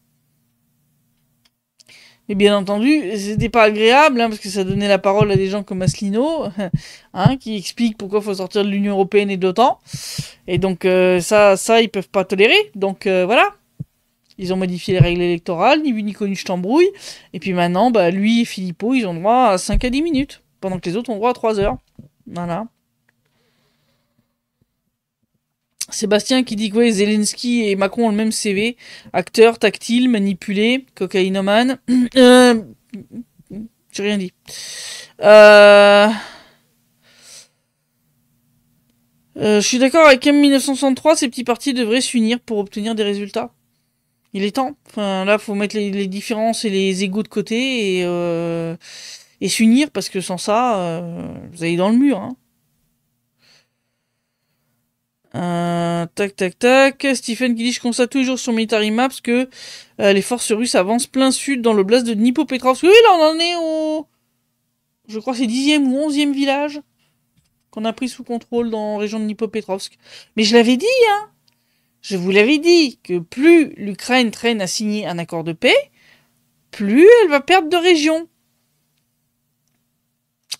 Mais bien entendu, c'était pas agréable, hein, parce que ça donnait la parole à des gens comme Asselineau, hein, qui expliquent pourquoi il faut sortir de l'Union Européenne et de l'OTAN. Et donc ça, ils peuvent pas tolérer. Donc voilà. Ils ont modifié les règles électorales, ni vu ni connu, je t'embrouille. Et puis maintenant, bah, lui et Philippot, ils ont droit à 5 à 10 minutes. Pendant que les autres ont droit à 3 heures. Voilà. Sébastien qui dit que ouais, Zelensky et Macron ont le même CV. Acteur, tactile, manipulé, cocaïnomane. J'ai rien dit. Je suis d'accord avec M1963, ces petits partis devraient s'unir pour obtenir des résultats. Il est temps. Enfin, là, faut mettre les différences et les égos de côté et s'unir parce que sans ça, vous allez dans le mur. Hein. Tac, tac, tac. Stephen qui dit je constate toujours sur Military Maps que les forces russes avancent plein sud dans l'oblast de Dnipropetrovsk. Oui, là, on en est au... Je crois que c'est 10e ou 11e village qu'on a pris sous contrôle dans la région de Dnipropetrovsk. Mais je l'avais dit, hein. Je vous l'avais dit que plus l'Ukraine traîne à signer un accord de paix, plus elle va perdre de régions.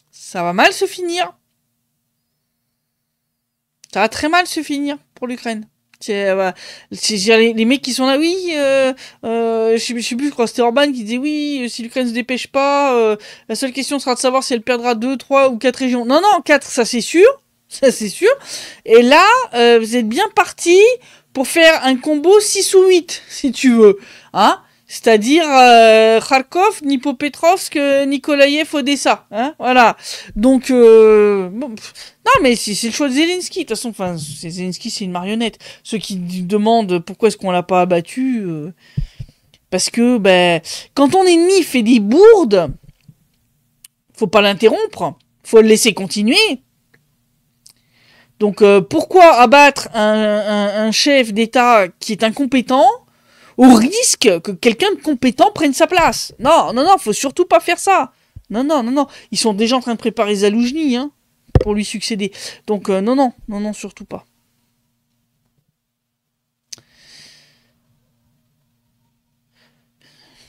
Ça va mal se finir. Ça va très mal se finir pour l'Ukraine. Les mecs qui sont là, oui, je sais plus, je crois que c'était Orban qui disait oui, si l'Ukraine se dépêche pas, la seule question sera de savoir si elle perdra 2, 3 ou 4 régions. Non, 4, ça c'est sûr. Ça c'est sûr. Et là, vous êtes bien partis pour faire un combo 6 ou 8, si tu veux. Hein? C'est-à-dire Kharkov, Dnipropetrovsk, Nikolaïev, Odessa. Hein? Voilà. Donc, bon, non, mais c'est le choix de Zelensky. De toute façon, enfin, Zelensky, c'est une marionnette. Ceux qui demandent pourquoi est-ce qu'on l'a pas abattu, parce que, ben, quand ton ennemi fait des bourdes, faut pas l'interrompre. Faut le laisser continuer. Donc, pourquoi abattre un chef d'État qui est incompétent au risque que quelqu'un de compétent prenne sa place? Non, faut surtout pas faire ça. Non. Ils sont déjà en train de préparer Zaloujny, hein, pour lui succéder. Donc, non, surtout pas.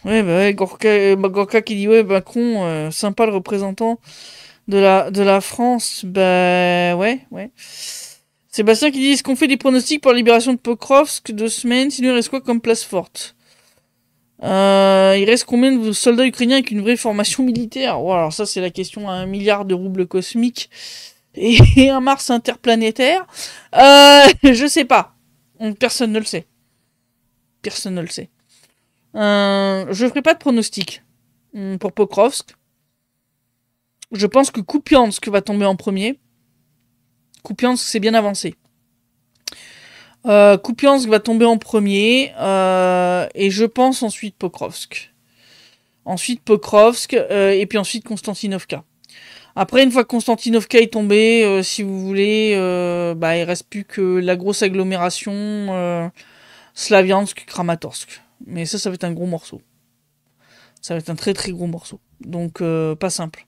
Ouais, bah ouais, Gorka qui dit, ouais, Macron, sympa le représentant de la France. Bah, ouais. Sébastien qui dit, est-ce qu'on fait des pronostics pour la libération de Pokrovsk 2 semaines? Sinon, il reste quoi comme place forte? Il reste combien de soldats ukrainiens avec une vraie formation militaire? Oh, alors ça, c'est la question à 1 milliard de roubles cosmiques et un Mars interplanétaire. Je sais pas. Personne ne le sait. Personne ne le sait. Je ferai pas de pronostic pour Pokrovsk. Je pense que Kupiansk va tomber en premier. Kupiansk, c'est bien avancé. Kupiansk va tomber en premier. Et je pense ensuite Pokrovsk. Ensuite Pokrovsk. Et puis ensuite Konstantinovka. Après, une fois que Konstantinovka est tombée, si vous voulez, il reste plus que la grosse agglomération Slaviansk, Kramatorsk. Mais ça va être un gros morceau. Ça va être un très très gros morceau. Donc, pas simple.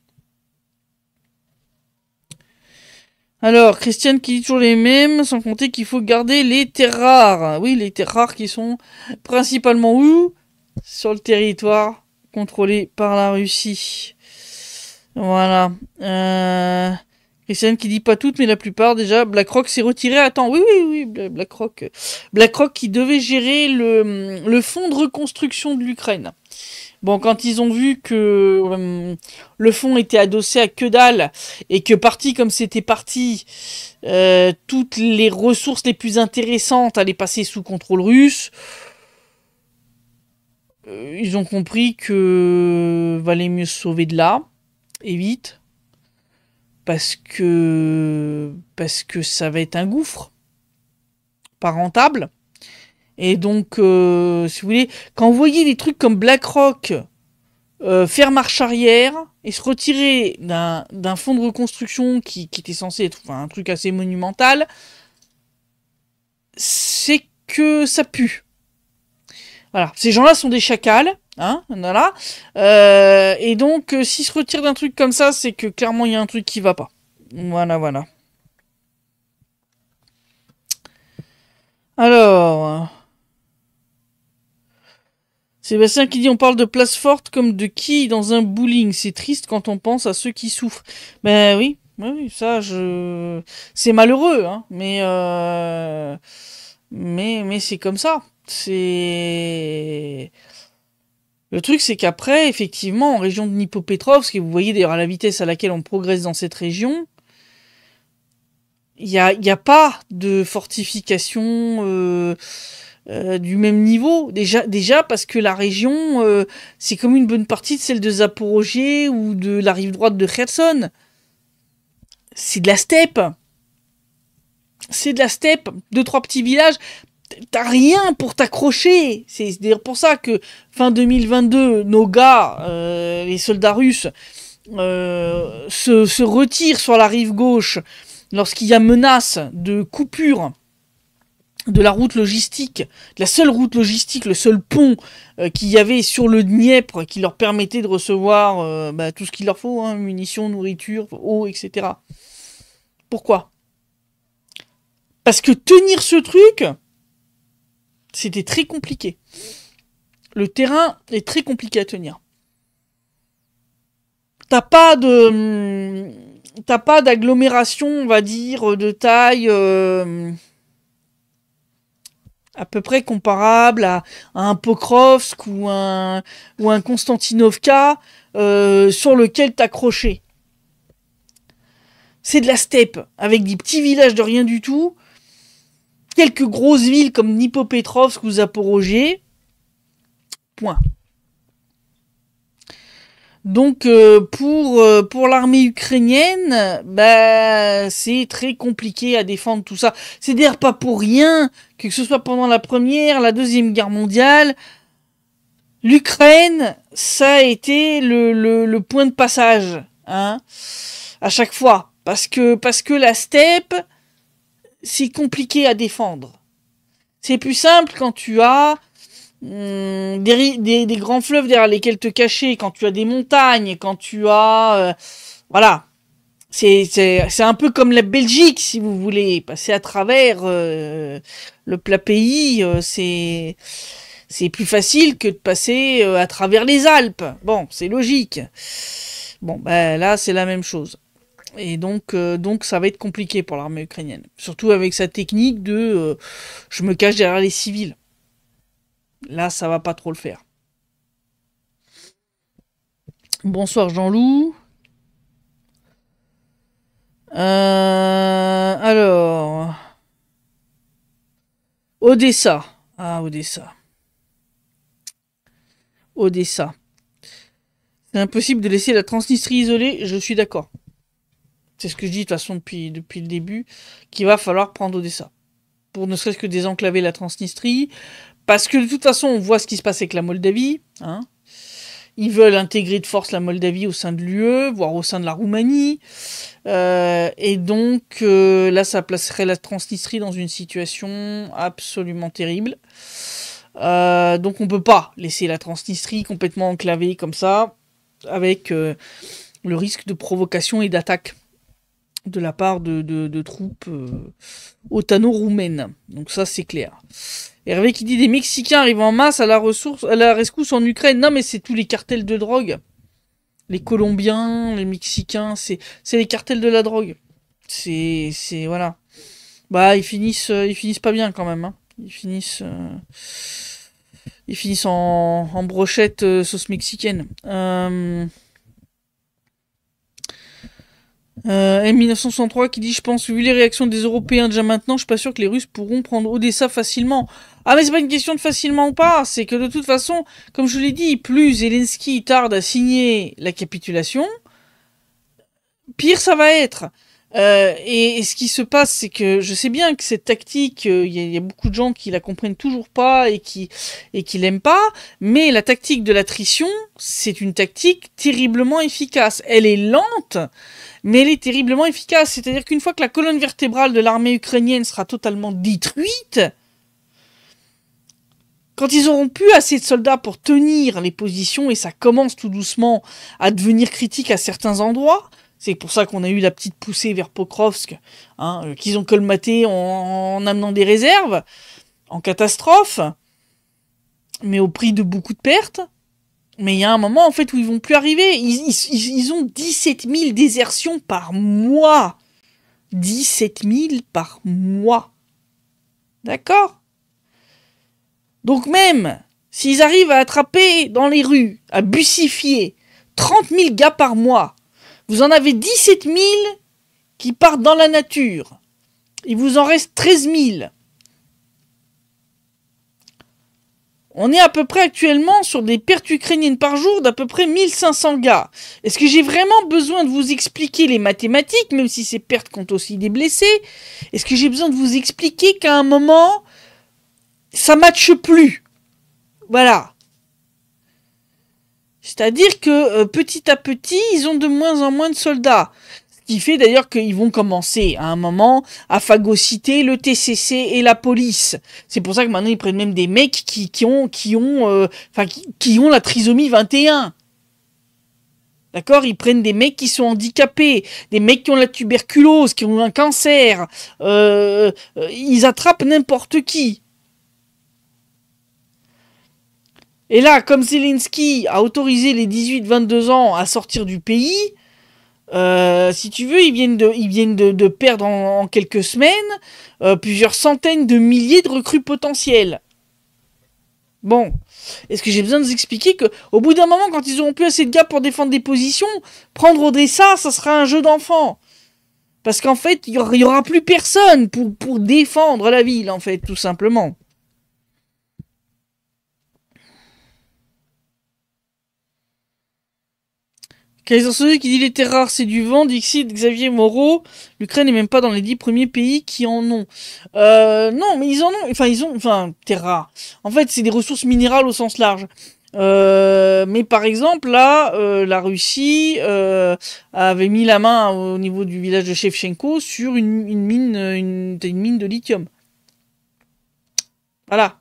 Alors, Christiane qui dit toujours les mêmes, sans compter qu'il faut garder les terres rares. Oui, les terres rares qui sont principalement où? Sur le territoire contrôlé par la Russie. Voilà. Christiane qui dit pas toutes, mais la plupart déjà. BlackRock s'est retiré. Attends, oui, BlackRock. BlackRock qui devait gérer le fonds de reconstruction de l'Ukraine. Bon, quand ils ont vu que le fonds était adossé à que dalle et que parti comme c'était parti, toutes les ressources les plus intéressantes allaient passer sous contrôle russe, ils ont compris que valait mieux se sauver de là, et vite, parce que ça va être un gouffre, pas rentable. Et donc, si vous voulez, quand vous voyez des trucs comme BlackRock faire marche arrière et se retirer d'un fonds de reconstruction qui était censé être un truc assez monumental, c'est que ça pue. Voilà, ces gens-là sont des chacals, hein, voilà. Et donc, s'ils se retirent d'un truc comme ça, c'est que clairement il y a un truc qui va pas. Voilà. Alors, Sébastien qui dit on parle de place forte comme de qui dans un bowling. C'est triste quand on pense à ceux qui souffrent. Ben oui, ça c'est malheureux, hein, mais c'est comme ça. C'est le truc, c'est qu'après, effectivement, en région de Dnipropetrovsk, et vous voyez d'ailleurs à la vitesse à laquelle on progresse dans cette région, il y a pas de fortification du même niveau. Déjà parce que la région, c'est comme une bonne partie de celle de Zaporogier ou de la rive droite de Kherson. C'est de la steppe. C'est de la steppe. 2-3 petits villages. T'as rien pour t'accrocher. C'est d'ailleurs pour ça que fin 2022, nos gars, les soldats russes, se retirent sur la rive gauche lorsqu'il y a menace de coupure de la route logistique, la seule route logistique, le seul pont qu'il y avait sur le Dniepr qui leur permettait de recevoir tout ce qu'il leur faut, hein, munitions, nourriture, eau, etc. Pourquoi? Parce que tenir ce truc, c'était très compliqué. Le terrain est très compliqué à tenir. T'as pas d'agglomération, on va dire, de taille à peu près comparable à un Pokrovsk ou un Konstantinovka sur lequel t'accrocher. C'est de la steppe, avec des petits villages de rien du tout, quelques grosses villes comme Dnipropetrovsk ou Zaporogier, point. Donc pour l'armée ukrainienne, c'est très compliqué à défendre tout ça. C'est d'ailleurs pas pour rien que ce soit pendant la Première, la Deuxième Guerre mondiale, l'Ukraine, ça a été le point de passage, hein, à chaque fois, parce que la steppe, c'est compliqué à défendre. C'est plus simple quand tu as des grands fleuves derrière lesquels te cacher, quand tu as des montagnes, quand tu as voilà, c'est un peu comme la Belgique, si vous voulez passer à travers le plat pays, c'est plus facile que de passer à travers les Alpes. Bon, c'est logique. Bon, là c'est la même chose. Et donc ça va être compliqué pour l'armée ukrainienne, surtout avec sa technique de je me cache derrière les civils. Là, ça va pas trop le faire. Bonsoir Jean-Loup. Alors... Odessa. Ah, Odessa. Odessa. C'est impossible de laisser la Transnistrie isolée, je suis d'accord. C'est ce que je dis de toute façon depuis le début, qu'il va falloir prendre Odessa. Pour ne serait-ce que désenclaver la Transnistrie. Parce que de toute façon, on voit ce qui se passe avec la Moldavie. Hein. Ils veulent intégrer de force la Moldavie au sein de l'UE, voire au sein de la Roumanie. Et donc, là, ça placerait la Transnistrie dans une situation absolument terrible. Donc, on peut pas laisser la Transnistrie complètement enclavée comme ça, avec le risque de provocation et d'attaque de la part de troupes otano-roumaines. Donc ça, c'est clair. Hervé qui dit des Mexicains arrivent en masse à la rescousse en Ukraine. Non, mais c'est tous les cartels de drogue. Les Colombiens, les Mexicains, c'est les cartels de la drogue. C'est voilà. Bah, ils finissent pas bien quand même. Hein. Ils finissent en brochette sauce mexicaine. M1963 qui dit je pense vu les réactions des Européens déjà maintenant je suis pas sûr que les Russes pourront prendre Odessa facilement. Ah mais c'est pas une question de facilement ou pas, c'est que de toute façon comme je l'ai dit, plus Zelensky tarde à signer la capitulation, pire ça va être. Et ce qui se passe, c'est que je sais bien que cette tactique, il y a beaucoup de gens qui la comprennent toujours pas et qui l'aiment pas, mais la tactique de l'attrition, c'est une tactique terriblement efficace. Elle est lente, mais elle est terriblement efficace. C'est-à-dire qu'une fois que la colonne vertébrale de l'armée ukrainienne sera totalement détruite, quand ils auront plus assez de soldats pour tenir les positions, et ça commence tout doucement à devenir critique à certains endroits, c'est pour ça qu'on a eu la petite poussée vers Pokrovsk, hein, qu'ils ont colmaté en amenant des réserves, en catastrophe, mais au prix de beaucoup de pertes. Mais il y a un moment, en fait, où ils vont plus arriver. Ils ont 17 000 désertions par mois. 17 000 par mois. D'accord ? Donc même, s'ils arrivent à attraper dans les rues, à bussifier 30 000 gars par mois, vous en avez 17 000 qui partent dans la nature. Il vous en reste 13 000. On est à peu près actuellement sur des pertes ukrainiennes par jour d'à peu près 1500 gars. Est-ce que j'ai vraiment besoin de vous expliquer les mathématiques, même si ces pertes comptent aussi des blessés? Est-ce que j'ai besoin de vous expliquer qu'à un moment, ça matche plus? Voilà. C'est-à-dire que petit à petit, ils ont de moins en moins de soldats. Ce qui fait d'ailleurs qu'ils vont commencer à un moment à phagocyter le TCC et la police. C'est pour ça que maintenant ils prennent même des mecs qui ont la trisomie 21. D'accord ? Ils prennent des mecs qui sont handicapés, des mecs qui ont la tuberculose, qui ont un cancer. Ils attrapent n'importe qui. Et là, comme Zelensky a autorisé les 18-22 ans à sortir du pays, si tu veux, ils viennent de perdre en quelques semaines plusieurs centaines de milliers de recrues potentielles. Bon, est-ce que j'ai besoin de vous expliquer qu'au bout d'un moment, quand ils auront plus assez de gars pour défendre des positions, prendre Odessa, ça sera un jeu d'enfant. Parce qu'en fait, il y aura plus personne pour défendre la ville, en fait, tout simplement. Kaiser Soze qui dit les terres rares c'est du vent, Dixit, Xavier Moreau, l'Ukraine n'est même pas dans les 10 premiers pays qui en ont. Non, mais ils en ont, terres rares. En fait, c'est des ressources minérales au sens large. Mais par exemple, là, la Russie avait mis la main au niveau du village de Shevchenko sur une mine de lithium. Voilà.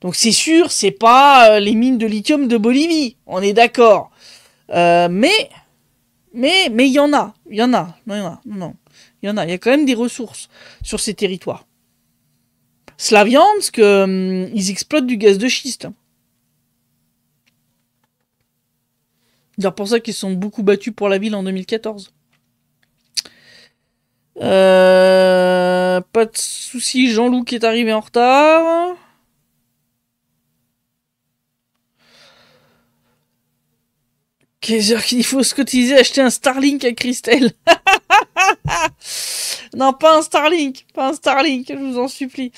Donc c'est sûr, c'est pas les mines de lithium de Bolivie, on est d'accord. Mais il y en a, il y en a, il y a quand même des ressources sur ces territoires. Slaviansk, ils exploitent du gaz de schiste. C'est pour ça qu'ils sont beaucoup battus pour la ville en 2014. Pas de soucis, Jean-Loup qui est arrivé en retard. Il faut se cotiser, acheter un Starlink à Christelle. Non, pas un Starlink, je vous en supplie.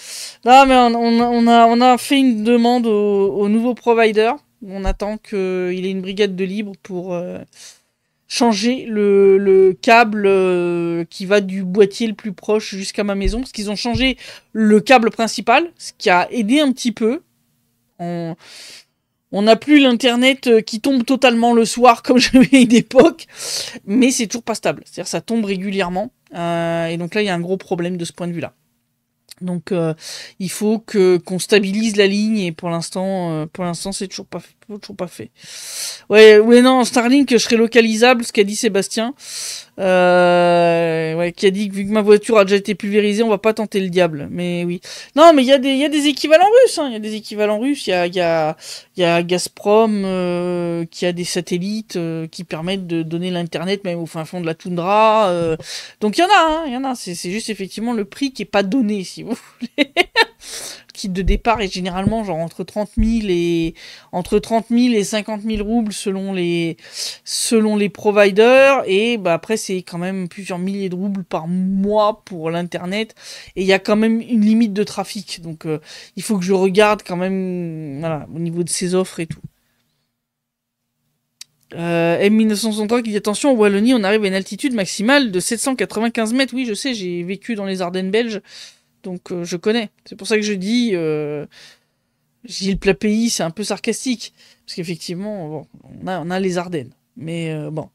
Non, mais on a fait une demande au nouveau provider. On attend qu'il ait une brigade de libre pour changer le câble qui va du boîtier le plus proche jusqu'à ma maison. Parce qu'ils ont changé le câble principal, ce qui a aidé un petit peu. On n'a plus l'internet qui tombe totalement le soir comme j'avais une époque, mais c'est toujours pas stable. C'est-à-dire ça tombe régulièrement. Et donc là, il y a un gros problème de ce point de vue-là. Donc il faut qu'on stabilise la ligne et pour l'instant c'est toujours pas fait. Ouais non, Starlink je serai localisable, ce qu'a dit Sébastien. Ouais, qui a dit que vu que ma voiture a déjà été pulvérisée, on va pas tenter le diable. Mais oui. Non, mais il y a des équivalents russes. Il y a des équivalents russes. Il y a Gazprom qui a des satellites qui permettent de donner l'internet même au fin fond de la toundra. Donc il y en a, hein, il y en a. C'est juste effectivement le prix qui est pas donné, si vous voulez. Le kit de départ est généralement genre entre 30 000 et 50 000 roubles selon les providers, et bah après c'est quand même plusieurs milliers de roubles par mois pour l'internet, et il y a quand même une limite de trafic, donc il faut que je regarde quand même, voilà, au niveau de ces offres et tout. M1963 qui dit attention, en Wallonie on arrive à une altitude maximale de 795 mètres. Oui, je sais, j'ai vécu dans les Ardennes belges, donc je connais. C'est pour ça que je dis le plat pays, c'est un peu sarcastique. Parce qu'effectivement, bon, on a les Ardennes. Mais bon.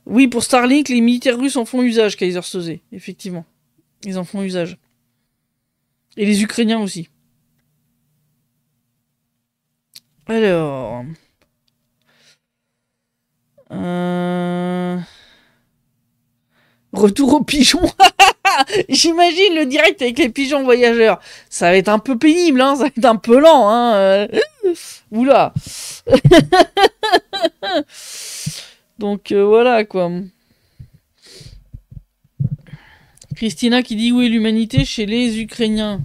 Oui, pour Starlink, les militaires russes en font usage, Kaiser Soze. Effectivement. Ils en font usage. Et les Ukrainiens aussi. Alors. Retour aux pigeons. J'imagine le direct avec les pigeons voyageurs. Ça va être un peu pénible, hein. Ça va être un peu lent, hein. Oula. Donc voilà quoi. Christina qui dit où est l'humanité chez les Ukrainiens,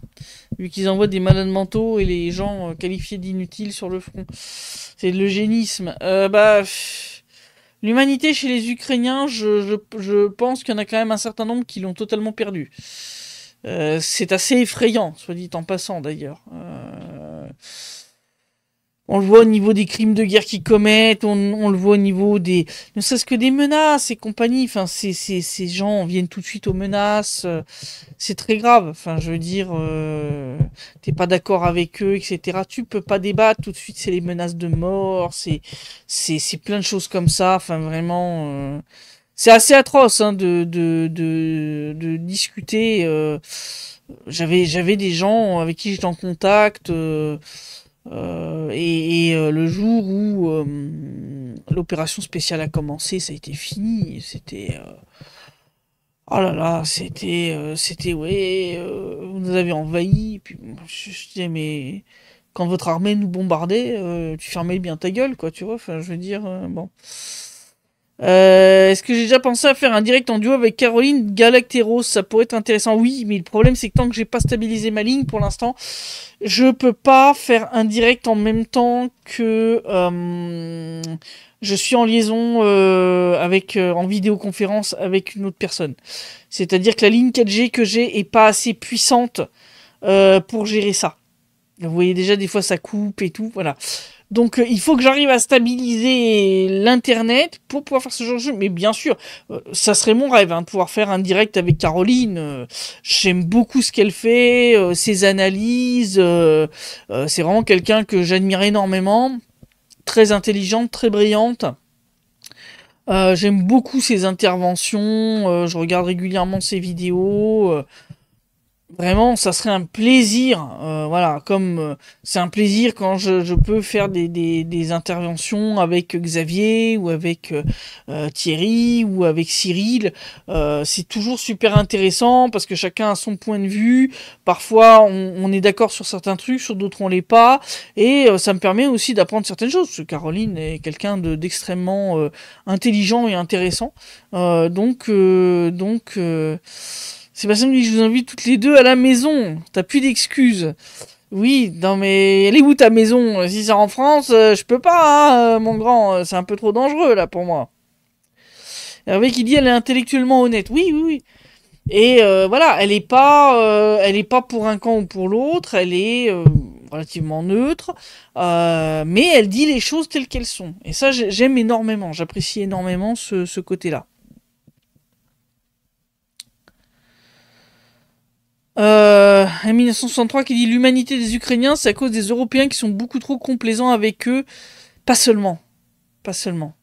vu qu'ils envoient des malades mentaux et les gens qualifiés d'inutiles sur le front. C'est de l'eugénisme. L'humanité chez les Ukrainiens, je pense qu'il y en a quand même un certain nombre qui l'ont totalement perdu. C'est assez effrayant, soit dit en passant d'ailleurs. On le voit au niveau des crimes de guerre qu'ils commettent, on le voit au niveau des... Ne serait-ce que des menaces et compagnie. Enfin, ces gens viennent tout de suite aux menaces. C'est très grave. Enfin, je veux dire, t'es pas d'accord avec eux, etc. Tu peux pas débattre. Tout de suite, c'est les menaces de mort. C'est plein de choses comme ça. Enfin, vraiment... c'est assez atroce hein, de discuter. J'avais des gens avec qui j'étais en contact... le jour où l'opération spéciale a commencé, ça a été fini. C'était oh là là, c'était ouais, vous nous avez envahis. Et puis je disais mais quand votre armée nous bombardait, tu fermais bien ta gueule quoi, tu vois. Enfin, je veux dire bon. Est-ce que j'ai déjà pensé à faire un direct en duo avec Caroline Galacteros? Ça pourrait être intéressant. Oui, mais le problème c'est que tant que j'ai pas stabilisé ma ligne pour l'instant, je peux pas faire un direct en même temps que je suis en liaison en vidéoconférence avec une autre personne. C'est-à-dire que la ligne 4G que j'ai est pas assez puissante pour gérer ça. Vous voyez déjà des fois ça coupe et tout, voilà. Donc il faut que j'arrive à stabiliser l'internet pour pouvoir faire ce genre de jeu. Mais bien sûr, ça serait mon rêve de pouvoir faire un direct avec Caroline. J'aime beaucoup ce qu'elle fait, ses analyses. C'est vraiment quelqu'un que j'admire énormément. Très intelligente, très brillante. J'aime beaucoup ses interventions. Je regarde régulièrement ses vidéos. Vraiment, ça serait un plaisir, voilà, comme c'est un plaisir quand je peux faire des interventions avec Xavier ou avec Thierry ou avec Cyril. C'est toujours super intéressant parce que chacun a son point de vue. Parfois, on est d'accord sur certains trucs, sur d'autres on l'est pas, et ça me permet aussi d'apprendre certaines choses. Parce que Caroline est quelqu'un d'extrêmement intelligent et intéressant, donc. Sébastien me dit je vous invite toutes les deux à la maison. T'as plus d'excuses. Oui, non mais elle est où ta maison? Si c'est en France, je peux pas, hein, mon grand. C'est un peu trop dangereux là pour moi. Hervé qui dit elle est intellectuellement honnête. Oui, oui, oui. Et voilà, elle est pas pour un camp ou pour l'autre. Elle est relativement neutre, mais elle dit les choses telles qu'elles sont. Et ça, j'aime énormément. J'apprécie énormément ce côté-là. en 1963 qui dit l'humanité des Ukrainiens, c'est à cause des Européens qui sont beaucoup trop complaisants avec eux. Pas seulement. Pas seulement.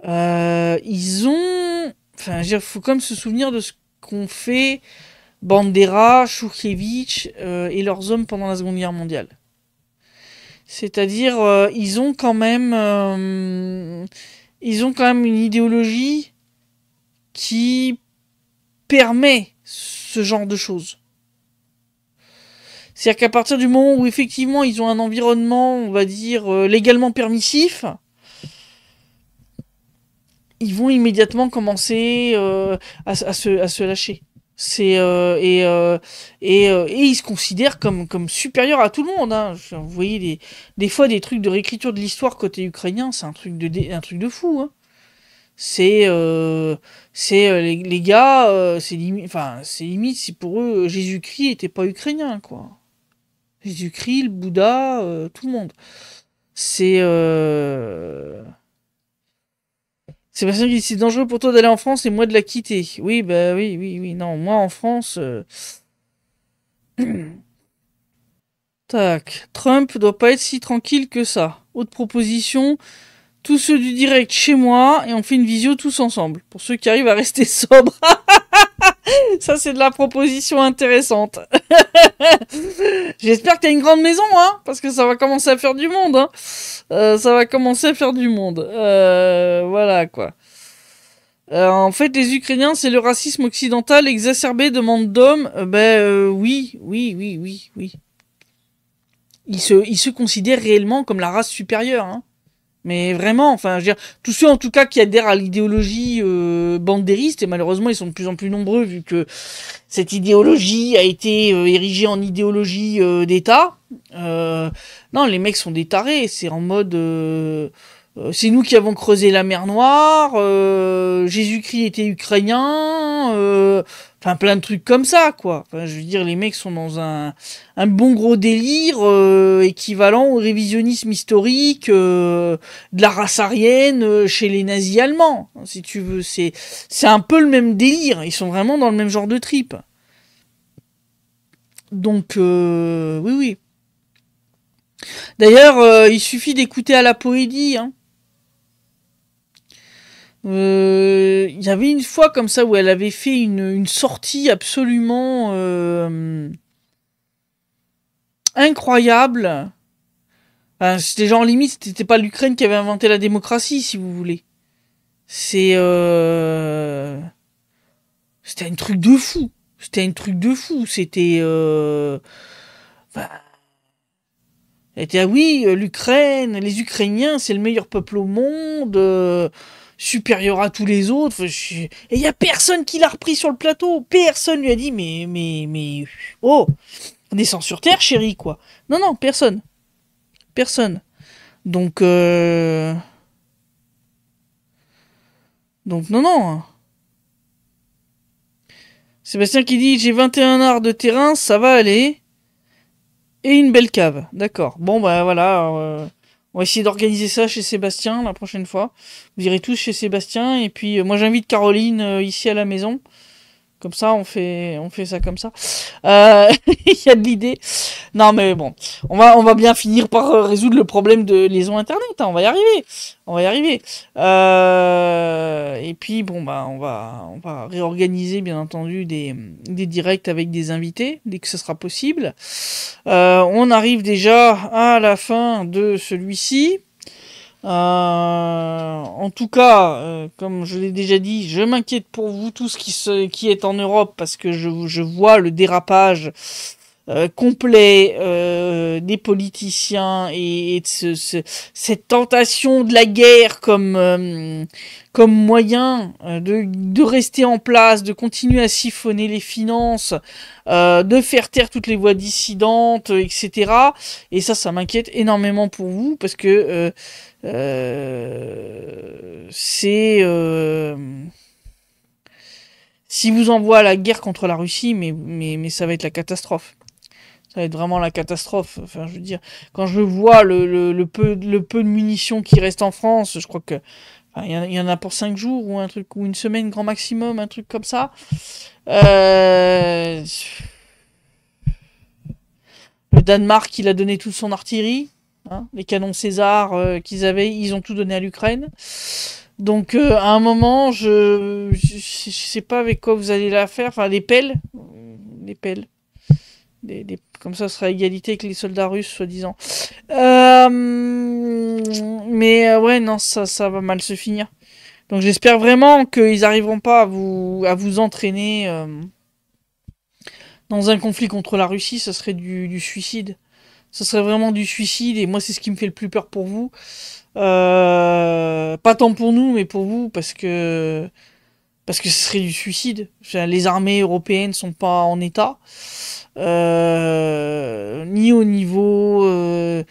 Ils ont... Enfin, il faut quand même se souvenir de ce qu'ont fait Bandera, Chourkevitch et leurs hommes pendant la Seconde Guerre mondiale. C'est-à-dire, ils ont quand même une idéologie qui permet ce genre de choses. C'est-à-dire qu'à partir du moment où effectivement ils ont un environnement, on va dire, légalement permissif, ils vont immédiatement commencer à se lâcher. Et ils se considèrent comme supérieurs à tout le monde. Hein. Vous voyez des fois des trucs de réécriture de l'histoire côté ukrainien, c'est un truc de fou. Hein. Les gars, c'est limite si pour eux Jésus-Christ était pas ukrainien quoi. Jésus-Christ, le Bouddha, tout le monde. Sébastien qui dit c'est dangereux pour toi d'aller en France et moi de la quitter. Oui, bah oui. Non, moi en France. Tac. Trump doit pas être si tranquille que ça. Autre proposition. Tous ceux du direct chez moi et on fait une visio tous ensemble. Pour ceux qui arrivent à rester sobres. Ça, c'est de la proposition intéressante. J'espère que t'as une grande maison, hein, parce que ça va commencer à faire du monde, hein. Voilà, quoi. En fait, les Ukrainiens, c'est le racisme occidental exacerbé, demande d'hommes. Oui. Ils se considèrent réellement comme la race supérieure, hein. Mais vraiment, enfin, je veux dire, tous ceux en tout cas qui adhèrent à l'idéologie bandériste, et malheureusement ils sont de plus en plus nombreux vu que cette idéologie a été érigée en idéologie d'État. Non, les mecs sont des tarés, c'est en mode... c'est nous qui avons creusé la mer Noire, Jésus-Christ était ukrainien, enfin plein de trucs comme ça, quoi. Enfin, je veux dire, les mecs sont dans un bon gros délire équivalent au révisionnisme historique de la race aryenne chez les nazis allemands, si tu veux. C'est un peu le même délire, ils sont vraiment dans le même genre de trip. Donc, oui. D'ailleurs, il suffit d'écouter à la poédie, hein. Il y avait une fois comme ça où elle avait fait une sortie absolument incroyable. Enfin, c'était genre limite, c'était pas l'Ukraine qui avait inventé la démocratie, si vous voulez. C'était un truc de fou. C'était oui, l'Ukraine, les Ukrainiens, c'est le meilleur peuple au monde. Supérieur à tous les autres. Et il y a personne qui l'a repris sur le plateau. Personne lui a dit mais oh, descends sur terre, chérie, quoi. Non, personne. Donc non. Sébastien qui dit j'ai 21 arts de terrain, ça va aller. Et une belle cave. D'accord. Bon bah voilà. On va essayer d'organiser ça chez Sébastien la prochaine fois. Vous irez tous chez Sébastien. Et puis moi j'invite Caroline ici à la maison. Comme ça, on fait ça comme ça. Il y a de l'idée. Non, mais bon, on va bien finir par résoudre le problème de liaison internet. Hein, on va y arriver. Et puis bon, bah, on va réorganiser bien entendu des directs avec des invités dès que ce sera possible. On arrive déjà à la fin de celui-ci. En tout cas, comme je l'ai déjà dit, je m'inquiète pour vous tous qui est en Europe parce que je vois le dérapage complet des politiciens et de cette tentation de la guerre comme moyen de rester en place, de continuer à siphonner les finances, de faire taire toutes les voix dissidentes, etc. Et ça m'inquiète énormément pour vous parce que si vous envoie à la guerre contre la Russie, mais ça va être la catastrophe. Ça va être vraiment la catastrophe. Enfin, je veux dire, quand je vois le peu de munitions qui restent en France, je crois que il y en a pour 5 jours ou un truc ou une semaine grand maximum, un truc comme ça. Le Danemark, il a donné toute son artillerie. Hein, les canons César qu'ils avaient, ils ont tout donné à l'Ukraine. Donc, à un moment, je sais pas avec quoi vous allez la faire. Enfin, les pelles. Les pelles. Comme ça, ce sera à égalité avec les soldats russes, soi-disant. Mais ouais, non, ça va mal se finir. Donc j'espère vraiment qu'ils arriveront pas à vous entraîner dans un conflit contre la Russie. Ça serait du suicide. Ça serait vraiment du suicide. Et moi, c'est ce qui me fait le plus peur pour vous. Pas tant pour nous, mais pour vous, parce que ce serait du suicide. Les armées européennes sont pas en état. Ni au niveau de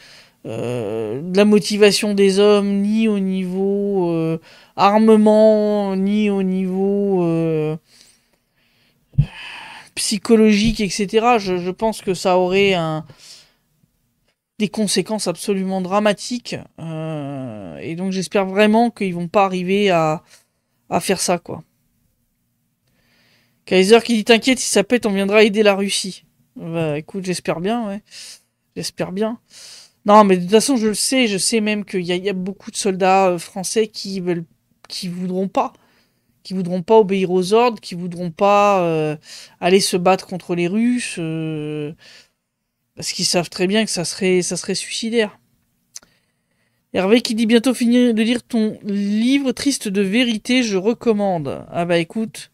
la motivation des hommes, ni au niveau armement, ni au niveau psychologique, etc. Je pense que ça aurait des conséquences absolument dramatiques. Et donc j'espère vraiment qu'ils vont pas arriver à faire ça, quoi. Kaiser qui dit t'inquiète, si ça pète, on viendra aider la Russie. Bah écoute, j'espère bien, ouais. J'espère bien. Non, mais de toute façon, je sais même qu'il y a beaucoup de soldats français qui voudront pas. Qui voudront pas obéir aux ordres, qui voudront pas aller se battre contre les Russes. Parce qu'ils savent très bien que ça serait suicidaire. Hervé qui dit bientôt finir de lire ton livre Triste de vérité, je recommande. Ah bah écoute,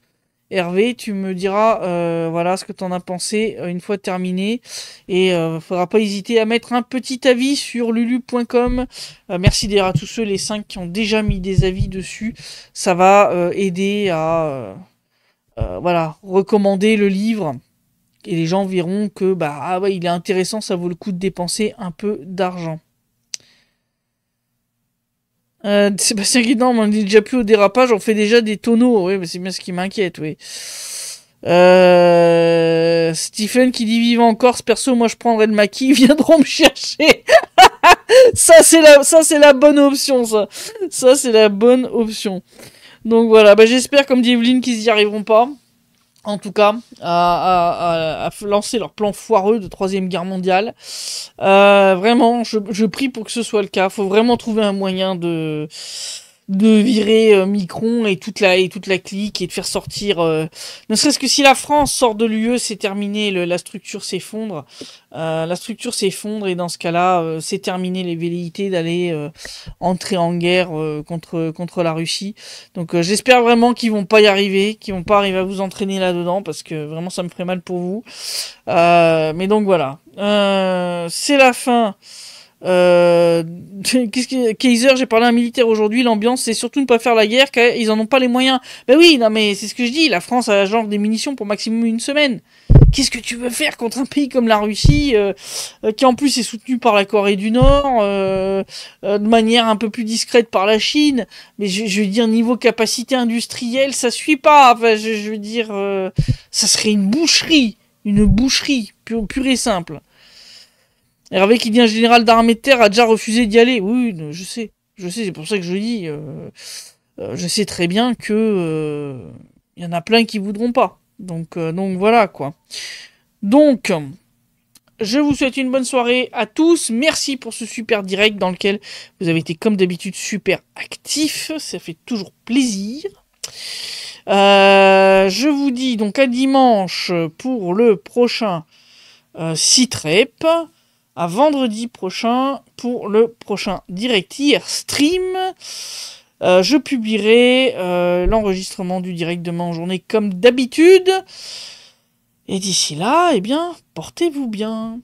Hervé, tu me diras voilà ce que t'en as pensé une fois terminé. Et faudra pas hésiter à mettre un petit avis sur lulu.com. Merci d'ailleurs à tous ceux, les 5 qui ont déjà mis des avis dessus. Ça va aider à voilà, recommander le livre. Et les gens verront que bah ah ouais, il est intéressant, ça vaut le coup de dépenser un peu d'argent. Sébastien Guidon, on dit déjà plus au dérapage, on fait déjà des tonneaux. Oui, mais c'est bien ce qui m'inquiète, oui. Stephen qui dit vivant en Corse, perso, moi je prendrai le maquis, ils viendront me chercher. Ça c'est la bonne option, ça. Ça c'est la bonne option. Donc voilà, bah, j'espère comme dit Evelyne qu'ils y arriveront pas. En tout cas, à lancer leur plan foireux de Troisième Guerre mondiale. Vraiment, je prie pour que ce soit le cas. Faut vraiment trouver un moyen de virer Micron et toute la clique et de faire sortir ne serait-ce que si la France sort de l'UE, c'est terminé, la structure s'effondre. La structure s'effondre et dans ce cas-là c'est terminé les velléités d'aller entrer en guerre contre la Russie. Donc j'espère vraiment qu'ils vont pas y arriver, qu'ils vont pas arriver à vous entraîner là-dedans parce que vraiment ça me ferait mal pour vous. Mais donc voilà, c'est la fin. Kaiser, j'ai parlé à un militaire aujourd'hui, l'ambiance c'est surtout ne pas faire la guerre car ils en ont pas les moyens. Ben oui, non mais c'est ce que je dis, la France a genre des munitions pour maximum une semaine. Qu'est-ce que tu veux faire contre un pays comme la Russie qui en plus est soutenu par la Corée du Nord de manière un peu plus discrète par la Chine, mais je veux dire niveau capacité industrielle ça suit pas, enfin je veux dire ça serait une boucherie pure et simple. Hervé qui dit un général d'armée de terre a déjà refusé d'y aller. Oui, je sais, c'est pour ça que je dis. Je sais très bien que y en a plein qui voudront pas. Donc voilà quoi. Donc, je vous souhaite une bonne soirée à tous. Merci pour ce super direct dans lequel vous avez été comme d'habitude super actifs. Ça fait toujours plaisir. Je vous dis donc à dimanche pour le prochain Citrep. À vendredi prochain pour le prochain direct hier stream. Je publierai l'enregistrement du direct demain en journée comme d'habitude. Et d'ici là, eh bien, portez-vous bien.